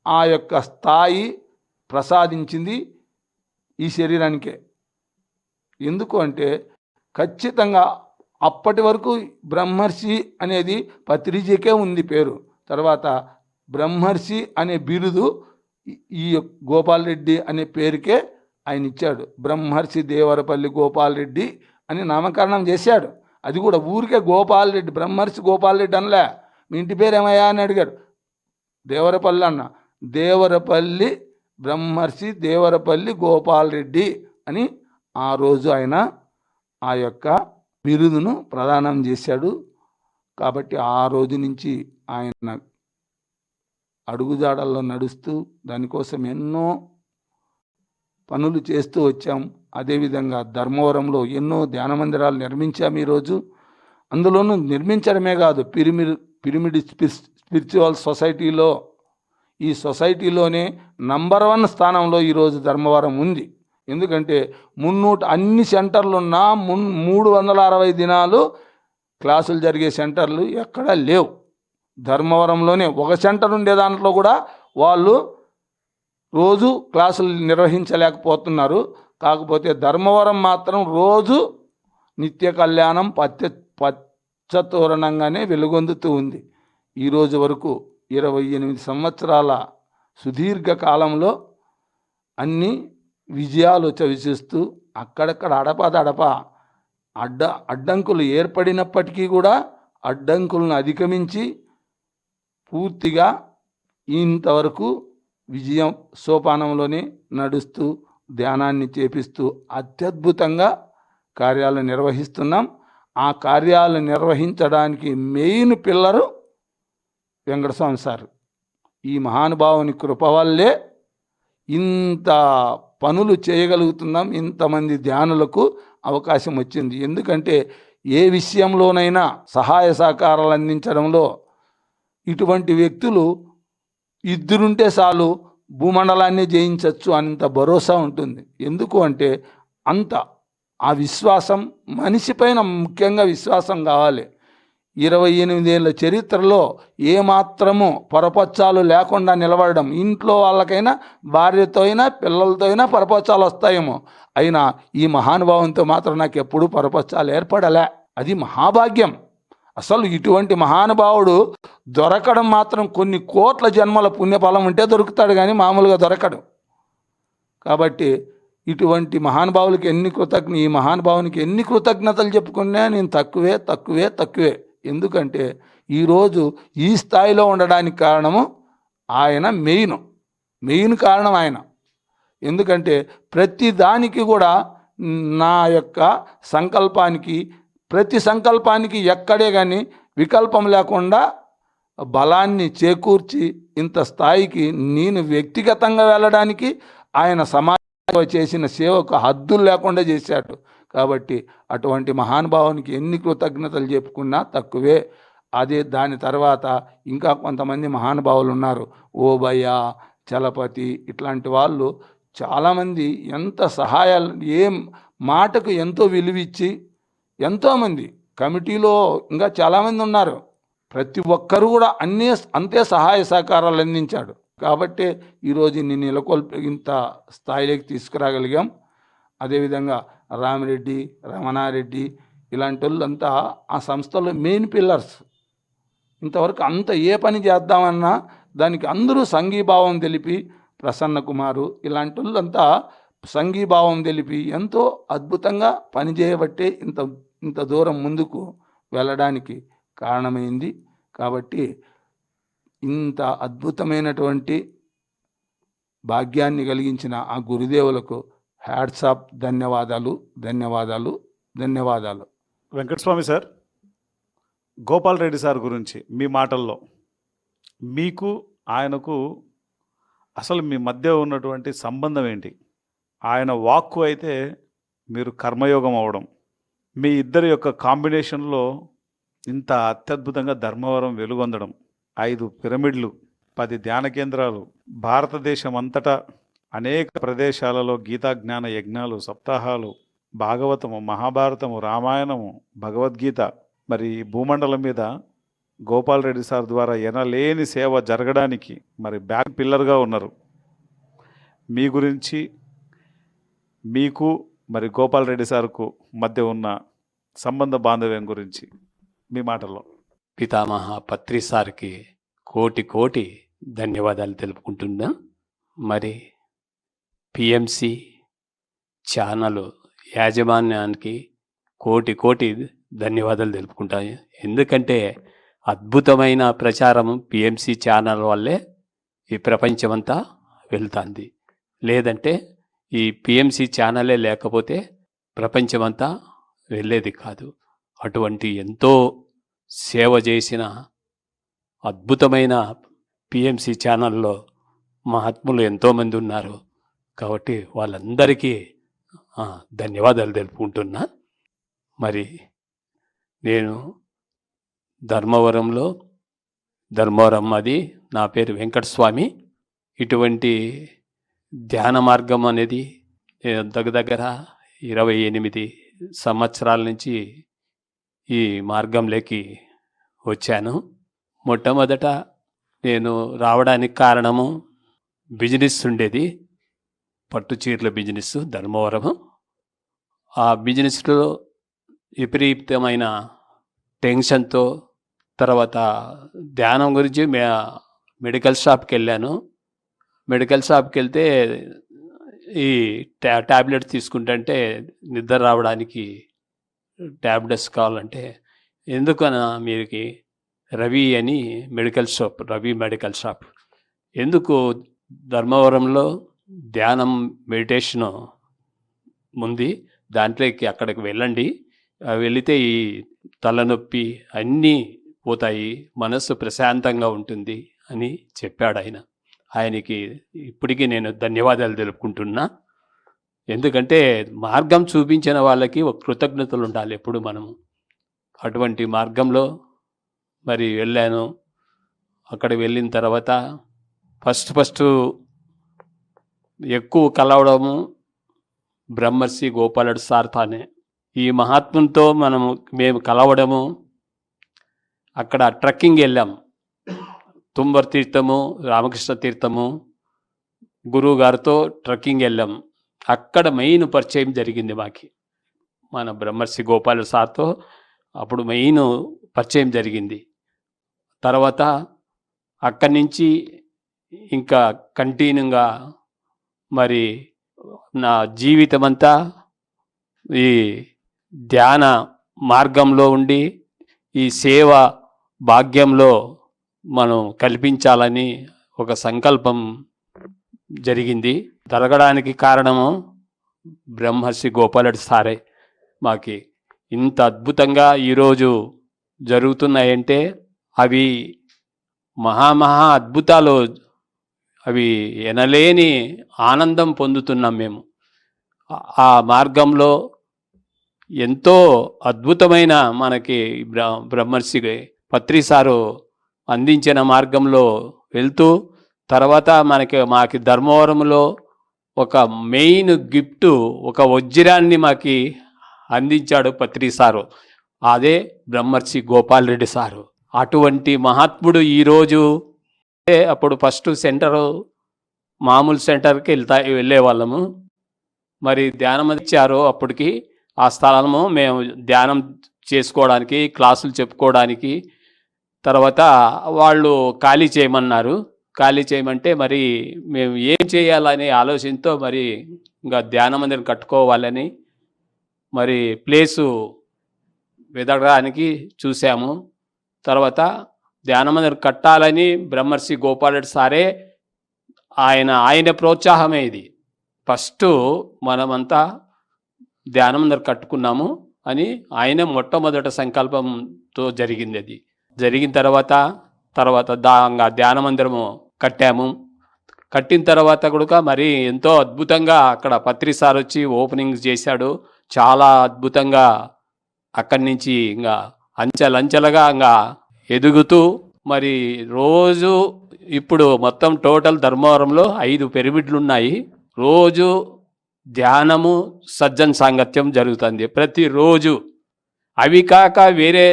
ఆ యొక్క స్థాయి ప్రసాదించింది ఈ శరీరానికే. ఎందుకు అంటే ఖచ్చితంగా అప్పటి వరకు బ్రహ్మర్షి అనేది పత్రిజీకే ఉంది పేరు. తర్వాత బ్రహ్మర్షి అనే బిరుదు ఈ గోపాల్ రెడ్డి అనే పేరుకే ఆయన ఇచ్చాడు. బ్రహ్మర్షి దేవరపల్లి గోపాల్ రెడ్డి అని నామకరణం చేశాడు. అది కూడా ఊరికే గోపాల్ రెడ్డి, బ్రహ్మర్షి గోపాల్ రెడ్డి అనలే. మీ ఇంటి పేరు ఏమయ్యా అని అడిగాడు. దేవరపల్లి అన్న. దేవరపల్లి బ్రహ్మర్షి దేవరపల్లి గోపాల్ రెడ్డి అని ఆ రోజు ఆయన ఆ యొక్క బిరుదును ప్రదానం చేశాడు. కాబట్టి ఆ రోజు నుంచి ఆయన అడుగుజాడల్లో నడుస్తూ దానికోసం ఎన్నో పనులు చేస్తూ వచ్చాం. అదేవిధంగా ధర్మవరంలో ఎన్నో ధ్యాన మందిరాలు నిర్మించాం. ఈరోజు అందులోనూ నిర్మించడమే కాదు, పిరమిడ్ స్పిరిచువల్ సొసైటీలో, ఈ సొసైటీలోనే నంబర్ 1 స్థానంలో ఈరోజు ధర్మవరం ఉంది. ఎందుకంటే అన్ని సెంటర్లున్నా 360 దినాలు క్లాసులు జరిగే సెంటర్లు ఎక్కడా లేవు. ధర్మవరంలోనే ఒక సెంటర్ ఉండే దాంట్లో కూడా వాళ్ళు రోజు క్లాసులు నిర్వహించలేకపోతున్నారు. కాకపోతే ధర్మవరం మాత్రం రోజు నిత్య కళ్యాణం పచ్చతోరణంగానే వెలుగొందుతూ ఉంది. ఈరోజు వరకు 28 సంవత్సరాల సుదీర్ఘ కాలంలో అన్ని విజయాలు చవిచూస్తూ అక్కడక్కడ అడపదడప అడ్డంకులు ఏర్పడినప్పటికీ కూడా అడ్డంకులను అధిగమించి పూర్తిగా ఇంతవరకు విజయం సోపానంలోనే నడుస్తూ ధ్యానాన్ని చేపిస్తూ అత్యద్భుతంగా కార్యాలు నిర్వహిస్తున్నాం. ఆ కార్యాలు నిర్వహించడానికి మెయిన్ పిల్లరు వెంకటస్వామి సార్. ఈ మహానుభావుని కృప వల్లే ఇంత పనులు చేయగలుగుతున్నాం, ఇంతమంది ధ్యానులకు అవకాశం వచ్చింది. ఎందుకంటే ఏ విషయంలోనైనా సహాయ సహకారాలు అందించడంలో ఇటువంటి వ్యక్తులు ఇద్దరుంటే చాలు భూమండలాన్ని జయించవచ్చు అంత భరోసా ఉంటుంది. ఎందుకు అంటే అంత ఆ విశ్వాసం మనిషి పైన ముఖ్యంగా విశ్వాసం కావాలి. 28 ఏళ్ళ చరిత్రలో ఏమాత్రము పరపచ్చాలు లేకుండా నిలబడడం, ఇంట్లో వాళ్ళకైనా భార్యతో అయినా పిల్లలతో అయినా పరపచ్చాలు వస్తాయేమో, అయినా ఈ మహానుభావంతో మాత్రం నాకు ఎప్పుడూ పరపచ్చాలు ఏర్పడలే. అది మహాభాగ్యం. అసలు ఇటువంటి మహానుభావుడు దొరకడం మాత్రం కొన్ని కోట్ల జన్మల పుణ్యఫలం ఉంటే దొరుకుతాడు, కానీ మామూలుగా దొరకడు. కాబట్టి ఇటువంటి మహానుభావులకి ఈ మహానుభావునికి ఎన్ని కృతజ్ఞతలు చెప్పుకున్నా నేను తక్కువే. ఎందుకంటే ఈరోజు ఈ స్థాయిలో ఉండడానికి కారణము ఆయన, మెయిన్ కారణం ఆయన. ఎందుకంటే ప్రతి దానికి కూడా నా యొక్క ప్రతి సంకల్పానికి ఎక్కడే కానీ వికల్పం లేకుండా బలాన్ని చేకూర్చి ఇంత స్థాయికి నేను వ్యక్తిగతంగా వెళ్ళడానికి ఆయన సమాజం చేసిన సేవకు హద్దులు లేకుండా చేశాడు. కాబట్టి అటువంటి మహానుభావునికి ఎన్ని కృతజ్ఞతలు చెప్పుకున్నా తక్కువే. అదే దాని తర్వాత ఇంకా కొంతమంది మహానుభావులు ఉన్నారు. ఓబయ్య, చలపతి, ఇట్లాంటి వాళ్ళు చాలామంది ఎంత సహాయాలు, ఏం మాటకు ఎంతో విలువిచ్చి ఎంతోమంది కమిటీలో ఇంకా చాలామంది ఉన్నారు. ప్రతి ఒక్కరు కూడా అంతే సహాయ సహకారాలు అందించాడు. కాబట్టి ఈరోజు నేను ఇంత స్థాయిలోకి తీసుకురాగలిగాం. అదేవిధంగా రామిరెడ్డి, రమణారెడ్డి ఇలాంటి వాళ్ళంతా ఆ సంస్థలో మెయిన్ పిల్లర్స్. ఇంతవరకు అంత ఏ పని చేద్దామన్నా దానికి అందరూ సంఘీభావం తెలిపి, ప్రసన్న కుమారు ఇలాంటి వాళ్ళంతా సంఘీభావం తెలిపి ఎంతో అద్భుతంగా పనిచేయబట్టే ఇంత దూరం ముందుకు వెళ్ళడానికి కారణమైంది. కాబట్టి ఇంత అద్భుతమైనటువంటి భాగ్యాన్ని కలిగించిన ఆ గురుదేవులకు హ్యాట్స్ ఆఫ్, ధన్యవాదాలు. వెంకటస్వామి సార్, గోపాల్ రెడ్డి సార్ గురించి మీ మాటల్లో మీకు ఆయనకు అసలు మీ మధ్య ఉన్నటువంటి సంబంధం ఏంటి? ఆయన వాక్కు అయితే మీరు కర్మయోగం అవ్వడం, మీ ఇద్దరి యొక్క కాంబినేషన్లో ఇంత అత్యద్భుతంగా ధర్మవరం వెలుగొందడం, 5 పిరమిడ్లు, 10 ధ్యాన కేంద్రాలు, భారతదేశం అంతటా అనేక ప్రదేశాలలో గీతా జ్ఞాన యజ్ఞాలు, సప్తాహాలు, భాగవతము, మహాభారతము, రామాయణము, భగవద్గీత, మరి భూమండలం మీద గోపాల్ రెడ్డి సార్ ద్వారా ఎనలేని సేవ జరగడానికి మరి బ్యాక్ పిల్లర్గా ఉన్నారు. మీ గురించి, మీకు మరి గోపాల్ రెడ్డి సార్కు మధ్య ఉన్న సంబంధ బాంధవ్యం గురించి మీ మాటల్లో. పితామహ పత్రి సార్కి కోటి ధన్యవాదాలు తెలుపుకుంటున్నా. మరి పిఎంసి ఛానల్ యాజమాన్యానికి కోటి ధన్యవాదాలు తెలుపుకుంటాను. ఎందుకంటే అద్భుతమైన ప్రచారం పిఎంసి ఛానల్ వల్లే ఈ ప్రపంచమంతా వెళ్తుంది. లేదంటే ఈ పిఎంసి ఛానలే లేకపోతే ప్రపంచమంతా వెళ్ళేది కాదు. అటువంటి ఎంతో సేవ చేసిన అద్భుతమైన పిఎంసి ఛానల్లో మహాత్ములు ఎంతోమంది ఉన్నారు. కాబట్టి వాళ్ళందరికీ ధన్యవాదాలు తెలుపుకుంటున్నా. మరి నేను ధర్మవరం అది నా పేరు వెంకటస్వామి. ఇటువంటి ధ్యాన మార్గం అనేది నేను దగ్గర 28 సంవత్సరాల నుంచి ఈ మార్గంలోకి వచ్చాను. మొట్టమొదట నేను రావడానికి కారణము బిజినెస్ ఉండేది, పట్టు చీరల బిజినెస్ ధర్మవరం. ఆ బిజినెస్లో విపరీతమైన టెన్షన్తో తర్వాత ధ్యానం గురించి మెడికల్ షాప్కి వెళ్ళాను. మెడికల్ షాప్కి వెళ్తే ఈ ట్యాబ్లెట్ తీసుకుంటే నిద్ర రావడానికి ట్యాబ్లెట్స్ కావాలంటే, ఎందుకన్నా మీరుకి రవి మెడికల్ షాప్ ఎందుకు ధర్మవరంలో ధ్యానం మెడిటేషను ఉంది, దాంట్లోకి అక్కడికి వెళ్ళండి, వెళితే ఈ తలనొప్పి అన్నీ పోతాయి, మనస్సు ప్రశాంతంగా ఉంటుంది అని చెప్పాడు ఆయన. ఆయనకి ఇప్పటికీ నేను ధన్యవాదాలు తెలుపుకుంటున్నా. ఎందుకంటే మార్గం చూపించిన వాళ్ళకి ఒక కృతజ్ఞతలు ఉండాలి ఎప్పుడు మనము. అటువంటి మార్గంలో మరి వెళ్ళాను. అక్కడ వెళ్ళిన తర్వాత ఫస్ట్ ఎక్కువ కలవడము బ్రహ్మర్షి గోపాలుడు సార్తోనే. ఈ మహాత్మునితో మేము కలవడము, అక్కడ ట్రెక్కింగ్ వెళ్ళాం. తుంబర్ తీర్థము, రామకృష్ణ తీర్థము, గురువు గారితో ట్రెక్కింగ్ వెళ్ళాం. అక్కడ మెయిన్ పరిచయం జరిగింది మాకి. మన బ్రహ్మర్షి గోపాలుడు సార్తో అప్పుడు మెయిన్ పరిచయం జరిగింది. తర్వాత అక్కడి నుంచి ఇంకా కంటిన్యూగా మరి నా జీవితం అంతా ఈ ధ్యాన మార్గంలో ఉండి ఈ సేవ భాగ్యంలో మనం కల్పించాలని ఒక సంకల్పం జరిగింది. జరగడానికి కారణము బ్రహ్మర్షి గోపాలుడు సారే. మాకి ఇంత అద్భుతంగా ఈరోజు జరుగుతున్నాయంటే అవి మహా అద్భుతాలు. అవి ఎనలేని ఆనందం పొందుతున్నాం మేము. ఆ మార్గంలో ఎంతో అద్భుతమైన మనకి బ్రహ్మర్షి పత్రి సారు అందించిన మార్గంలో వెళ్తూ తర్వాత మాకి ధర్మవరంలో ఒక మెయిన్ గిఫ్ట్, ఒక వజ్రాన్ని మాకి అందించాడు పత్రి సారు. అదే బ్రహ్మర్షి గోపాల్ రెడ్డి సారు. అటువంటి మహాత్ముడు ఈరోజు, అప్పుడు ఫస్ట్ మామూలు సెంటర్కి వెళ్ళే వాళ్ళము. మరి ధ్యానం ఇచ్చారు అప్పటికి ఆ స్థలము, మేము ధ్యానం చేసుకోవడానికి, క్లాసులు చెప్పుకోవడానికి. తర్వాత వాళ్ళు ఖాళీ చేయమన్నారు. ఖాళీ చేయమంటే మరి మేము ఏం చేయాలనే ఆలోచనతో మరి ఇంకా ధ్యాన మందిరం కట్టుకోవాలని మరి ప్లేసు వెతకడానికి చూసాము. తర్వాత ధ్యాన మందిరం కట్టాలని బ్రహ్మర్షి గోపాలుడు సారే ఆయన ప్రోత్సాహమే ఇది. ఫస్ట్ మనమంతా ధ్యాన మందిరం కట్టుకున్నాము అని ఆయన మొట్టమొదటి సంకల్పంతో జరిగింది. అది జరిగిన తర్వాత ధ్యాన మందిరము కట్టాము. కట్టిన తర్వాత కూడా మరి ఎంతో అద్భుతంగా అక్కడ పత్రి సార్ వచ్చి ఓపెనింగ్ చేశాడు. చాలా అద్భుతంగా అక్కడి నుంచి ఇంకా అంచెలంచెలుగా ఇంకా ఎదుగుతూ మరి రోజు ఇప్పుడు మొత్తం టోటల్ ధర్మవరంలో 5 పిరమిడ్లు ఉన్నాయి. రోజు ధ్యానము, సజ్జన్ సాంగత్యం జరుగుతుంది ప్రతిరోజు. అవి కాక వేరే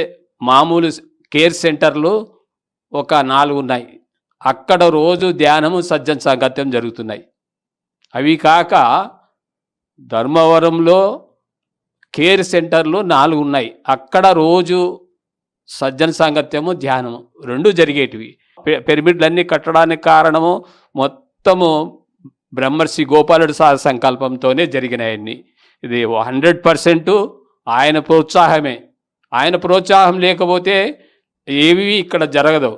మామూలు కేర్ సెంటర్లు ఒక 4 ఉన్నాయి. అక్కడ రోజు ధ్యానము, సజ్జన్ సాంగత్యం జరుగుతున్నాయి. అవి కాక ధర్మవరంలో కేర్ సెంటర్లు 4 ఉన్నాయి. అక్కడ రోజు సజ్జన సాంగత్యము, ధ్యానము 2 జరిగేటివి. పిరమిడ్లన్నీ కట్టడానికి కారణము మొత్తము బ్రహ్మర్షి గోపాలుడు సార్ సంకల్పంతోనే జరిగినాయన్ని. ఇది 100% ఆయన ప్రోత్సాహమే. ఆయన ప్రోత్సాహం లేకపోతే ఏవి ఇక్కడ జరగదు.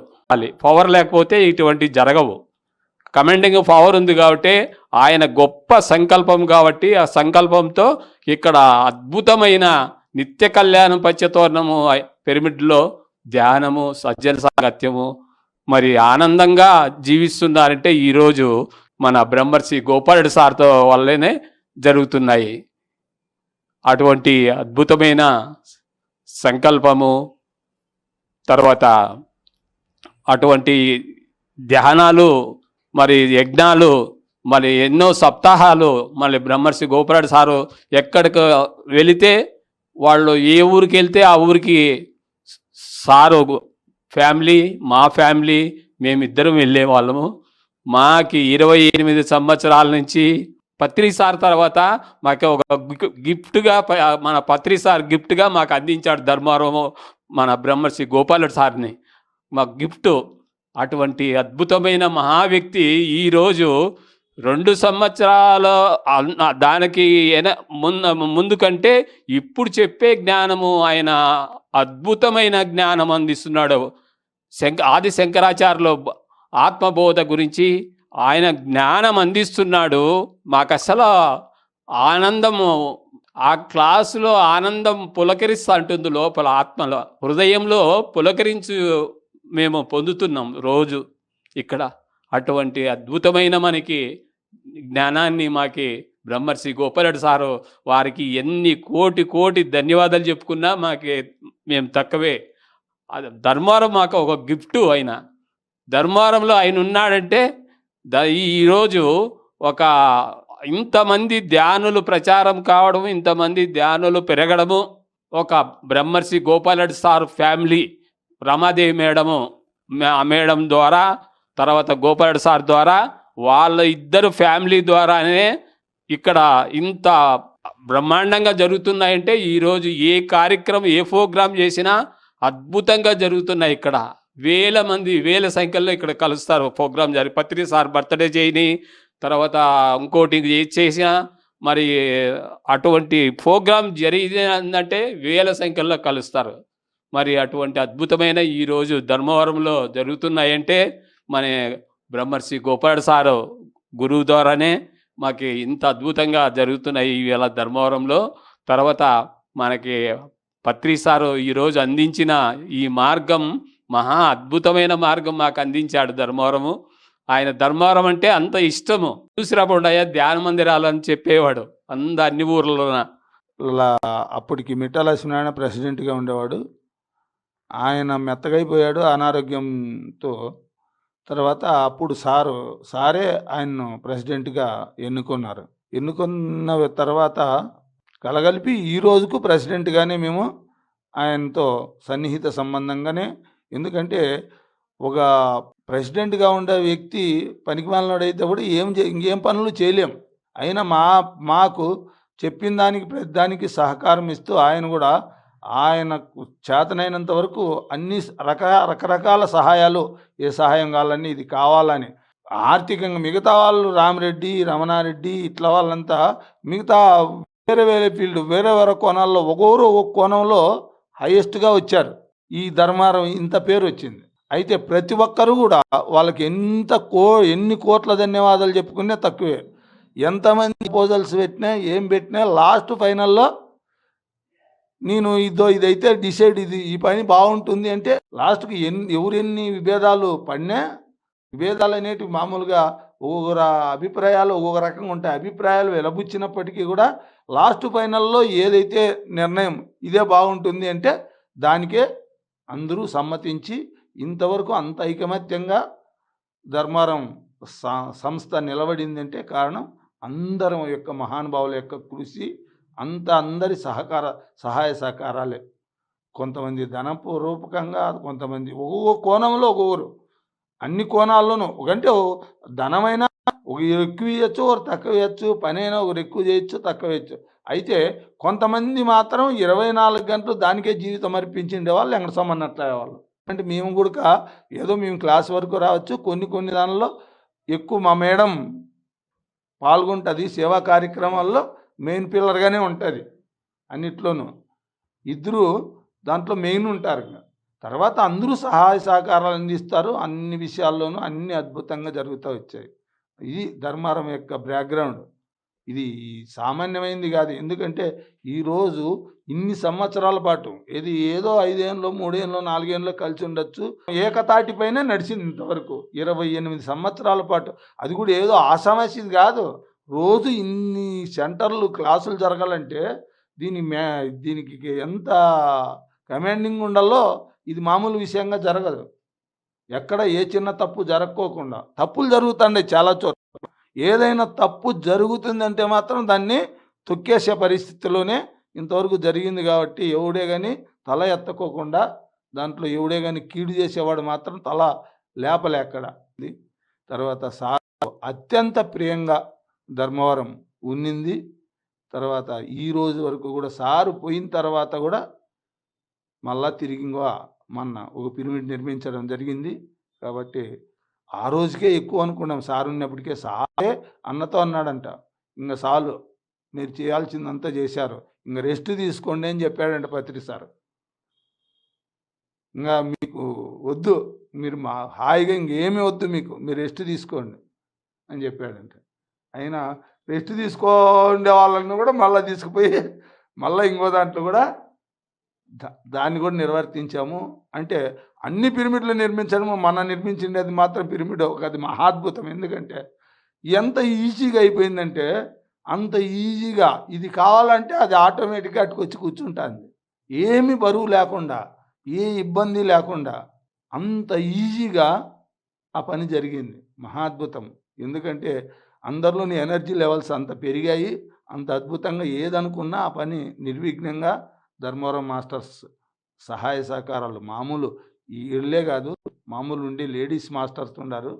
పవర్ లేకపోతే ఇటువంటి జరగవు. కమాండింగ్ పవర్ ఉంది కాబట్టి, ఆయన గొప్ప సంకల్పం కాబట్టి ఆ సంకల్పంతో ఇక్కడ అద్భుతమైన నిత్య కళ్యాణం పంచతోరణము పిరమిడ్లో ధ్యానము, సజ్జన సాంగత్యము మరి ఆనందంగా జీవిస్తున్నారంటే ఈరోజు మన బ్రహ్మర్షి గోపాలుడు సార్తో వల్లనే జరుగుతున్నాయి. అటువంటి అద్భుతమైన సంకల్పము, తర్వాత అటువంటి ధ్యానాలు, మరి యజ్ఞాలు, మరి ఎన్నో సప్తాహాలు, మళ్ళీ బ్రహ్మర్షి గోపాలుడు సారు ఎక్కడికి వెళితే వాళ్ళు ఏ ఊరికి వెళ్తే ఆ ఊరికి సారు ఫ్యామిలీ, మా ఫ్యామిలీ, మేమిద్దరం వెళ్ళేవాళ్ళము. మాకి 28 సంవత్సరాల నుంచి పత్రి సార్ తర్వాత మాకు ఒక గిఫ్ట్గా మన పత్రి సార్ గిఫ్ట్గా మాకు అందించాడు ధర్మవరము మన బ్రహ్మర్షి గోపాలుడు సార్ని మాకు గిఫ్ట్. అటువంటి అద్భుతమైన మహా వ్యక్తి ఈరోజు 2 సంవత్సరాల దానికి ముందు కంటే ఇప్పుడు చెప్పే జ్ఞానము, ఆయన అద్భుతమైన జ్ఞానం అందిస్తున్నాడు. ఆది శంకరాచార్యులు ఆత్మబోధ గురించి ఆయన జ్ఞానం అందిస్తున్నాడు. మాకు అసలు ఆనందము, ఆ క్లాసులో ఆనందం పులకరిస్తూ ఉంటుంది లోపల, ఆత్మలో, హృదయంలో పులకరించు మేము పొందుతున్నాం రోజు ఇక్కడ. అటువంటి అద్భుతమైన మనకి జ్ఞానాన్ని మాకి బ్రహ్మర్షి గోపాలుడు సారు వారికి ఎన్ని కోటి ధన్యవాదాలు చెప్పుకున్నా మాకి మేము తక్కువే. ధర్మవరం మాకు ఒక గిఫ్ట్. ఆయన ధర్మవరంలో ఆయన ఉన్నాడంటే ఈరోజు ఒక ఇంతమంది ధ్యానులు ప్రచారం కావడం, ఇంతమంది ధ్యానులు పెరగడము, ఒక బ్రహ్మర్షి గోపాలుడు సార్ ఫ్యామిలీ, రమాదేవి మేడం ద్వారా, తర్వాత గోపాలుడు సార్ ద్వారా, వాళ్ళ ఇద్దరు ఫ్యామిలీ ద్వారానే ఇక్కడ ఇంత బ్రహ్మాండంగా జరుగుతున్నాయంటే ఈరోజు ఏ కార్యక్రమం, ఏ ప్రోగ్రాం చేసినా అద్భుతంగా జరుగుతున్నాయి. ఇక్కడ వేల సంఖ్యలో ఇక్కడ కలుస్తారు. ప్రోగ్రాం పత్రి సార్ బర్త్డే చేయని, తర్వాత ఇంకోటి చేసినా, మరి అటువంటి ప్రోగ్రాం జరిగిందంటే వేల సంఖ్యలో కలుస్తారు. మరి అటువంటి అద్భుతమైన ఈరోజు ధర్మవరంలో జరుగుతున్నాయంటే మన బ్రహ్మర్షి గోపాలుడు సారు గురువు ద్వారానే మాకు ఇంత అద్భుతంగా జరుగుతున్నాయి ఈవేళ ధర్మవరంలో. తర్వాత మనకి పత్రి సారు ఈరోజు అందించిన ఈ మార్గం మహా అద్భుతమైన మార్గం మాకు అందించాడు ధర్మవరము. ఆయన ధర్మవరం అంటే అంత ఇష్టము. చూసిరాబోండయ్య ధ్యాన మందిరాలు అని చెప్పేవాడు అన్ని ఊర్లలోన. అప్పటికి మిట్టా లక్ష్మీనారాయణ ప్రెసిడెంట్గా ఉండేవాడు. ఆయన మెత్తగైపోయాడు అనారోగ్యంతో. తర్వాత అప్పుడు సారే ఆయన్ను ప్రెసిడెంట్గా ఎన్నుకున్నారు. ఎన్నుకున్న తర్వాత కలగలిపి ఈ రోజుకు ప్రెసిడెంట్గానే మేము ఆయనతో సన్నిహిత సంబంధంగానే. ఎందుకంటే ఒక ప్రెసిడెంట్గా ఉండే వ్యక్తి పనికిమాలినోడైతే కూడా ఇంకేం పనులు చేయలేం. అయినా మాకు చెప్పిన దానికి ప్రతి దానికి సహకారం ఇస్తూ ఆయన కూడా ఆయనకు చేతనైనంత వరకు అన్ని రకరకాల సహాయాలు, ఏ సహాయం కావాలని, ఇది కావాలని ఆర్థికంగా. మిగతా వాళ్ళు రామరెడ్డి, రమణారెడ్డి ఇట్లా వాళ్ళంతా మిగతా వేరే ఫీల్డ్, వేరే కోణాల్లో ఒక్కొక్కరు ఒక్కొక్క కోణంలో హైయెస్ట్గా వచ్చారు. ఈ ధర్మారం ఇంత పేరు వచ్చింది. అయితే ప్రతి ఒక్కరు కూడా వాళ్ళకి ఎన్ని కోట్ల ధన్యవాదాలు చెప్పుకునే తక్కువే. ఎంతమంది ప్రపోజల్స్ పెట్టినా ఏం పెట్టినా లాస్ట్ ఫైనల్లో నేను ఇదైతే డిసైడ్, ఈ పని బాగుంటుంది అంటే లాస్ట్కి ఎన్ని విభేదాలు పడినా, విభేదాలు అనేటివి మామూలుగా ఒక్కొక్కరు అభిప్రాయాలు ఒక్కొక్క రకంగా ఉంటాయి. అభిప్రాయాలు వెలబుచ్చినప్పటికీ కూడా లాస్ట్ ఫైనల్లో ఏదైతే నిర్ణయం ఇదే బాగుంటుంది అంటే దానికే అందరూ సమ్మతించి ఇంతవరకు అంత ఐకమత్యంగా ధర్మారం సంస్థ నిలబడిందంటే కారణం అందరం యొక్క మహానుభావుల యొక్క కృషి, అందరి సహాయ సహకారాలే. కొంతమంది ధనపూర్వకంగా, కొంతమంది ఒక్కొక్క కోణంలో ఒక్కొక్కరు, అన్ని కోణాల్లోనూ. ఒకంటే ధనమైనా ఒక ఎక్కువ ఇవ్వచ్చు, ఒకరు తక్కువ ఇవ్వచ్చు, పని అయినా ఒకరు ఎక్కువ చేయొచ్చు, తక్కువ ఇవ్వచ్చు. అయితే కొంతమంది మాత్రం 24 గంటలు దానికే జీవితం అర్పించిండే వాళ్ళు వెంకటస్వామన్నట్లే వాళ్ళు. అంటే మేము కూడా ఏదో మేము క్లాస్ వరకు రావచ్చు, కొన్ని దానిలో ఎక్కువ మా మేడం పాల్గొంటుంది. సేవా కార్యక్రమాల్లో మెయిన్ పిల్లర్గానే ఉంటుంది అన్నిట్లోనూ. ఇద్దరు దాంట్లో మెయిన్ ఉంటారు. తర్వాత అందరూ సహాయ సహకారాలు అందిస్తారు. అన్ని విషయాల్లోనూ అన్ని అద్భుతంగా జరుగుతూ వచ్చాయి. ఇది ధర్మారం యొక్క బ్యాక్గ్రౌండ్. ఇది సామాన్యమైనది కాదు. ఎందుకంటే ఈరోజు ఇన్ని సంవత్సరాల పాటు ఏదో 5 ఏళ్ళలో 3 ఏళ్ళలో 4 ఏళ్ళలో కలిసి ఉండొచ్చు, ఏకతాటిపైనే నడిచింది ఇంతవరకు 28 సంవత్సరాల పాటు. అది కూడా ఏదో ఆషామాషిది కాదు. రోజు ఇన్ని సెంటర్లు క్లాసులు జరగాలంటే దీనికి ఎంత కమాండింగ్ ఉండాలో ఇది మామూలు విషయంగా జరగదు. ఎక్కడ ఏ చిన్న తప్పు జరగకోకుండా, తప్పులు జరుగుతుండే చాలా చోట్ల, ఏదైనా తప్పు జరుగుతుందంటే మాత్రం దాన్ని తొక్కేసే పరిస్థితిలోనే ఇంతవరకు జరిగింది. కాబట్టి ఎవడే కానీ తల ఎత్తకోకుండా, దాంట్లో ఎవడే కానీ కీడు చేసేవాడు మాత్రం తల లేపలేక్కడ. తర్వాత సార్ అత్యంత ప్రియంగా ధర్మవరం ఉన్నింది. తర్వాత ఈ రోజు వరకు కూడా సారు పోయిన తర్వాత కూడా మళ్ళా తిరిగి మొన్న ఒక పిరమిడ్ నిర్మించడం జరిగింది. కాబట్టి ఆ రోజుకే ఎక్కువ అనుకున్నాం. సార్ ఉన్నప్పటికే సారే అన్నతో అన్నాడంట, ఇంకా చాలు మీరు చేయాల్సిందంతా చేశారు, ఇంకా రెస్ట్ తీసుకోండి అని చెప్పాడంట పత్రి సార్. ఇంకా మీకు వద్దు, మీరు హాయిగా ఇంకేమీ వద్దు, మీరు రెస్ట్ తీసుకోండి అని చెప్పాడంట. అయినా రెస్ట్ తీసుకోండే వాళ్ళని కూడా మళ్ళీ తీసుకుపోయి మళ్ళీ ఇంకో దాంట్లో కూడా దాన్ని కూడా నిర్వర్తించాము. అంటే అన్ని పిరమిడ్లు నిర్మించడము, మన నిర్మించిండేది మాత్రం పిరమిడ్ అది మహాద్భుతం. ఎందుకంటే ఎంత ఈజీగా అయిపోయిందంటే అంత ఈజీగా ఇది కావాలంటే అది ఆటోమేటిక్గా అటుకొచ్చి కూర్చుంటుంది. ఏమి బరువు లేకుండా, ఏ ఇబ్బంది లేకుండా అంత ఈజీగా ఆ పని జరిగింది. మహాద్భుతం. ఎందుకంటే అందరిలోని ఎనర్జీ లెవెల్స్ అంత పెరిగాయి. అంత అద్భుతంగా ఏదనుకున్నా ఆ పని నిర్విఘ్నంగా ధర్మవరం మాస్టర్స్ సహాయ సహకారాలు, మామూలు ఇళ్ళే కాదు, మామూలు ఉండి లేడీస్ మాస్టర్స్ ఉన్నారు.